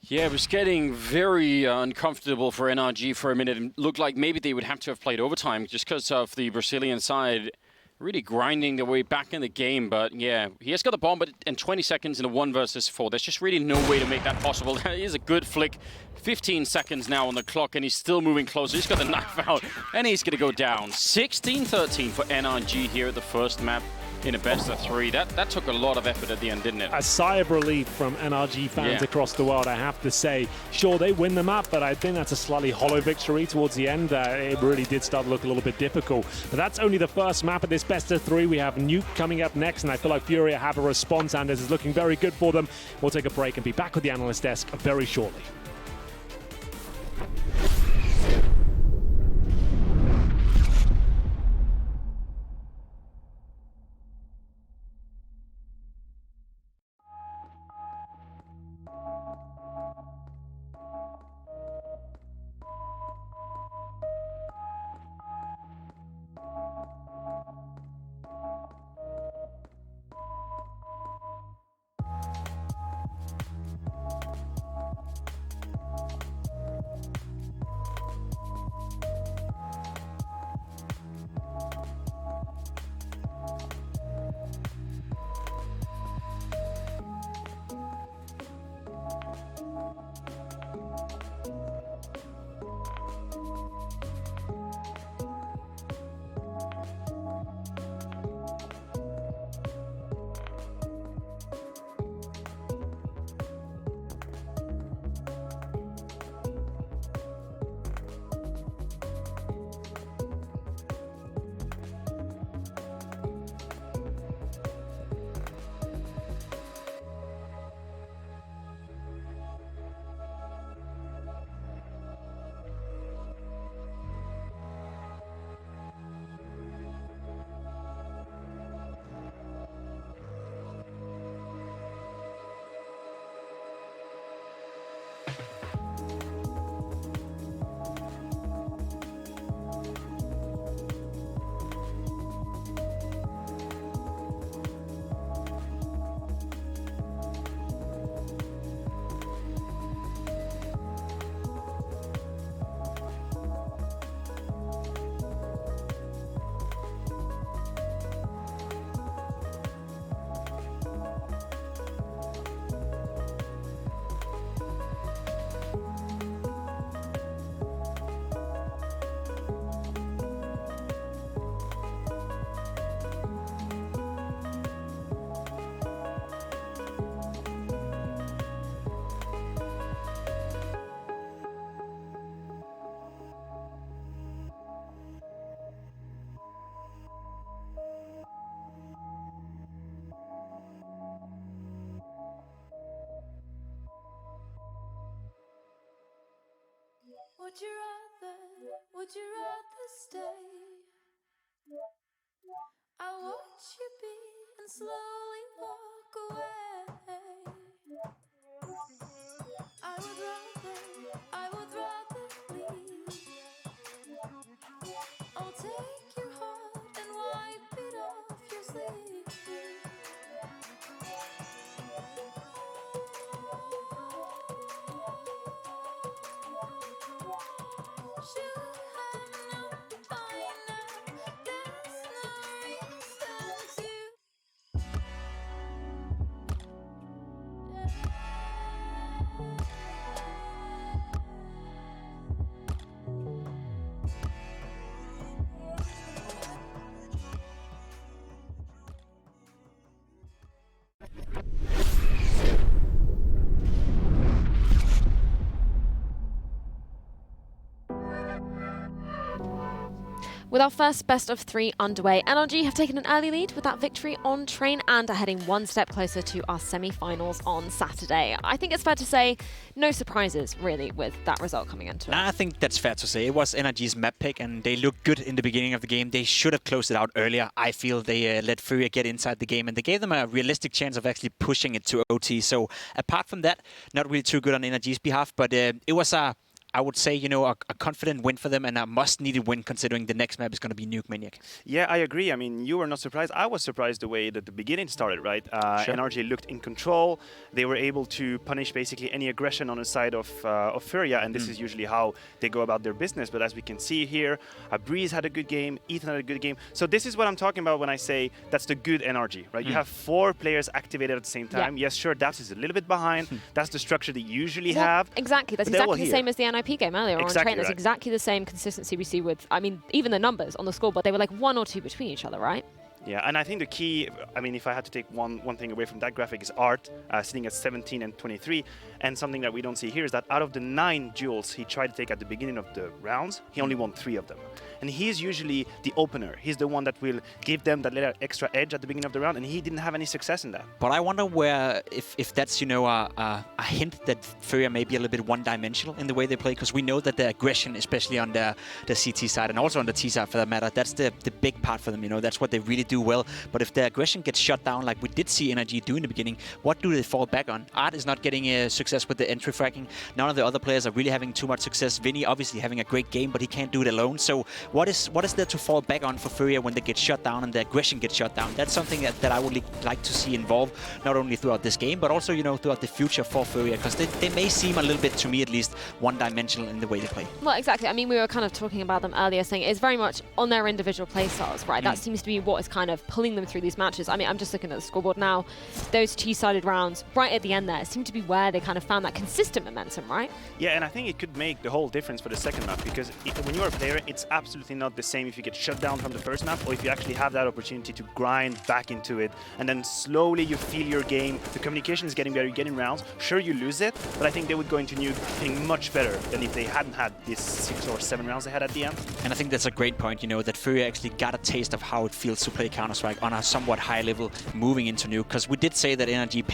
Speaker 5: Yeah, it was getting very uncomfortable for NRG for a minute. It looked like maybe they would have to have played overtime just because of the Brazilian side really grinding their way back in the game. But yeah, he has got the bomb, but in 20 seconds in a 1 versus 4, there's just really no way to make that possible. That is a good flick. 15 seconds now on the clock, and he's still moving closer. He's got the knife out, and he's going to go down. 16-13 for NRG here at the first map in a best of 3. That took a lot of effort at the end, didn't it?
Speaker 4: A sigh of relief from NRG fans across the world, I have to say. Sure, they win the map, but I think that's a slightly hollow victory towards the end. It really did start to look a little bit difficult. But that's only the first map of this best of 3. We have Nuke coming up next, and I feel like FURIA have a response, and this is looking very good for them. We'll take a break and be back with the analyst desk very shortly.
Speaker 6: Would you rather stay? I watch you be and slowly walk away. I would rather leave. I'll take your heart and wipe it off your sleeve. Should have known by now, there's no reason to.
Speaker 1: With our first best of 3 underway, NRG have taken an early lead with that victory on Train and are heading one step closer to our semi-finals on Saturday. I think it's fair to say no surprises, really, with that result coming into it.
Speaker 2: I think that's fair to say. It was NRG's map pick, and they looked good in the beginning of the game. They should have closed it out earlier. I feel they let FURIA get inside the game, and they gave them a realistic chance of actually pushing it to OT. So apart from that, not really too good on NRG's behalf, but it was I would say, a confident win for them and a must-needed win considering the next map is going to be Nuke Maniac.
Speaker 3: Yeah, I agree. I mean, you were not surprised. I was surprised the way that the beginning started, right?
Speaker 2: Sure.
Speaker 3: NRG looked in control. They were able to punish basically any aggression on the side of FURIA, and this is usually how they go about their business. But as we can see here, Breeze had a good game, Ethan had a good game. So this is what I'm talking about when I say that's the good NRG, right? You have 4 players activated at the same time.
Speaker 1: Yeah.
Speaker 3: Yes, sure, Daps is a little bit behind. That's the structure they usually have.
Speaker 1: Exactly. That's
Speaker 3: But they're all
Speaker 1: exactly the
Speaker 3: here.
Speaker 1: same as the NIP game earlier on
Speaker 3: Exactly
Speaker 1: Train. That's
Speaker 3: right.
Speaker 1: exactly the same consistency we see with, I mean, even the numbers on the scoreboard, they were like 1 or 2 between each other, right?
Speaker 3: Yeah, and I think the key, I mean, if I had to take one thing away from that graphic is Art sitting at 17 and 23. And something that we don't see here is that out of the 9 duels he tried to take at the beginning of the rounds, he only won 3 of them. And he's usually the opener. He's the one that will give them that little extra edge at the beginning of the round, and he didn't have any success in that.
Speaker 2: But I wonder where, if that's, a hint that FURIA may be a little bit one-dimensional in the way they play, because we know that the aggression, especially on the CT side and also on the T side for that matter, that's the big part for them, that's what they really do well. But if the aggression gets shut down, like we did see NRG do in the beginning, what do they fall back on? Art is not getting success with the entry fracking. None of the other players are really having too much success. Vinny obviously having a great game, but he can't do it alone. So what is there to fall back on for FURIA when they get shut down and the aggression gets shut down? That's something that I would like to see involved, not only throughout this game, but also, throughout the future for FURIA, because they may seem a little bit, to me at least, one-dimensional in the way they play.
Speaker 1: Well, exactly. I mean, we were kind of talking about them earlier, saying it's very much on their individual play styles, right? That seems to be what is kind of pulling them through these matches. I mean, I'm just looking at the scoreboard now. Those 2-sided rounds right at the end there seem to be where they kind of found that consistent momentum, right?
Speaker 3: Yeah, and I think it could make the whole difference for the second map, because when you're a player, it's absolutely not the same if you get shut down from the first map or if you actually have that opportunity to grind back into it and then slowly you feel your game. The communication is getting better, you're getting rounds. Sure, you lose it, but I think they would go into Nuke feeling much better than if they hadn't had these 6 or 7 rounds they had at the end.
Speaker 2: And I think that's a great point, that FURIA actually got a taste of how it feels to play Counter-Strike on a somewhat high level moving into Nuke, because we did say that NRG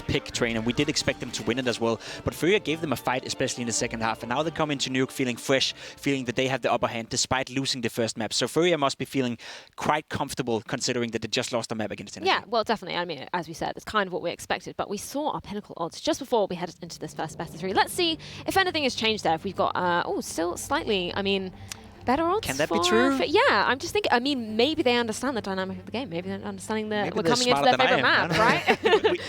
Speaker 2: pick Train, and we did expect them to win it as well, but FURIA gave them a fight, especially in the second half, and now they come into Nuke feeling fresh, feeling that they have the upper hand despite losing the first map. So FURIA must be feeling quite comfortable considering that they just lost a map against NRG.
Speaker 1: Yeah, well, definitely. I mean, as we said, it's kind of what we expected, but we saw our pinnacle odds just before we headed into this first best of 3. Let's see if anything has changed there. If we've got, still slightly, I mean, better odds.
Speaker 2: Can that be true?
Speaker 1: Yeah, I'm just thinking, I mean, maybe they understand the dynamic of the game. Maybe they're understanding that we're
Speaker 2: they're
Speaker 1: coming into
Speaker 2: smarter
Speaker 1: their
Speaker 2: than I
Speaker 1: favorite
Speaker 2: am.
Speaker 1: map, right?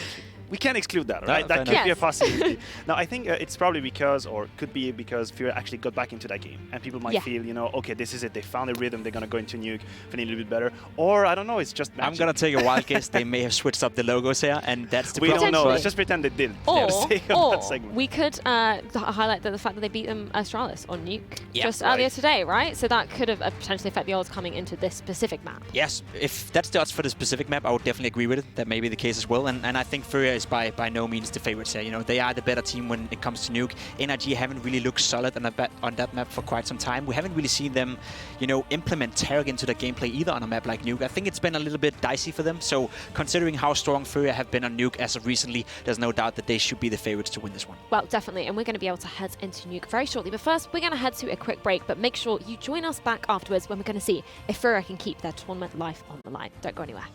Speaker 3: We can't exclude that,
Speaker 2: No,
Speaker 3: right? That
Speaker 2: fair
Speaker 3: could be a
Speaker 1: enough.
Speaker 3: possibility. Now, I think it's probably because, or could be because FURIA actually got back into that game. And people might feel, okay, this is it. They found a rhythm. They're going to go into Nuke, feeling a little bit better. Or, I don't know, it's just magic.
Speaker 2: I'm going to take a wild guess. They may have switched up the logos here, and that's the
Speaker 3: We
Speaker 2: problem.
Speaker 3: don't know.
Speaker 1: Potentially.
Speaker 3: Let's just pretend they did.
Speaker 1: Or
Speaker 3: that segment.
Speaker 1: we could highlight the fact that they beat them Astralis on Nuke
Speaker 2: Yeah,
Speaker 1: just earlier today, right? So that could have potentially affect the odds coming into this specific map.
Speaker 2: Yes, if that's the odds for the specific map, I would definitely agree with it. That may be the case as well. And I think FURIA is by no means the favorites here. You know, they are the better team when it comes to Nuke. NRG haven't really looked solid on that map for quite some time. We haven't really seen them, you know, implement Tarek into the gameplay either on a map like Nuke. I think it's been a little bit dicey for them. So considering how strong FURIA have been on Nuke as of recently, there's no doubt that they should be the favorites to win this one.
Speaker 1: Well, definitely, and we're going to be able to head into Nuke very shortly. But first, we're going to head to a quick break, but make sure you join us back afterwards when we're going to see if FURIA can keep their tournament life on the line. Don't go anywhere.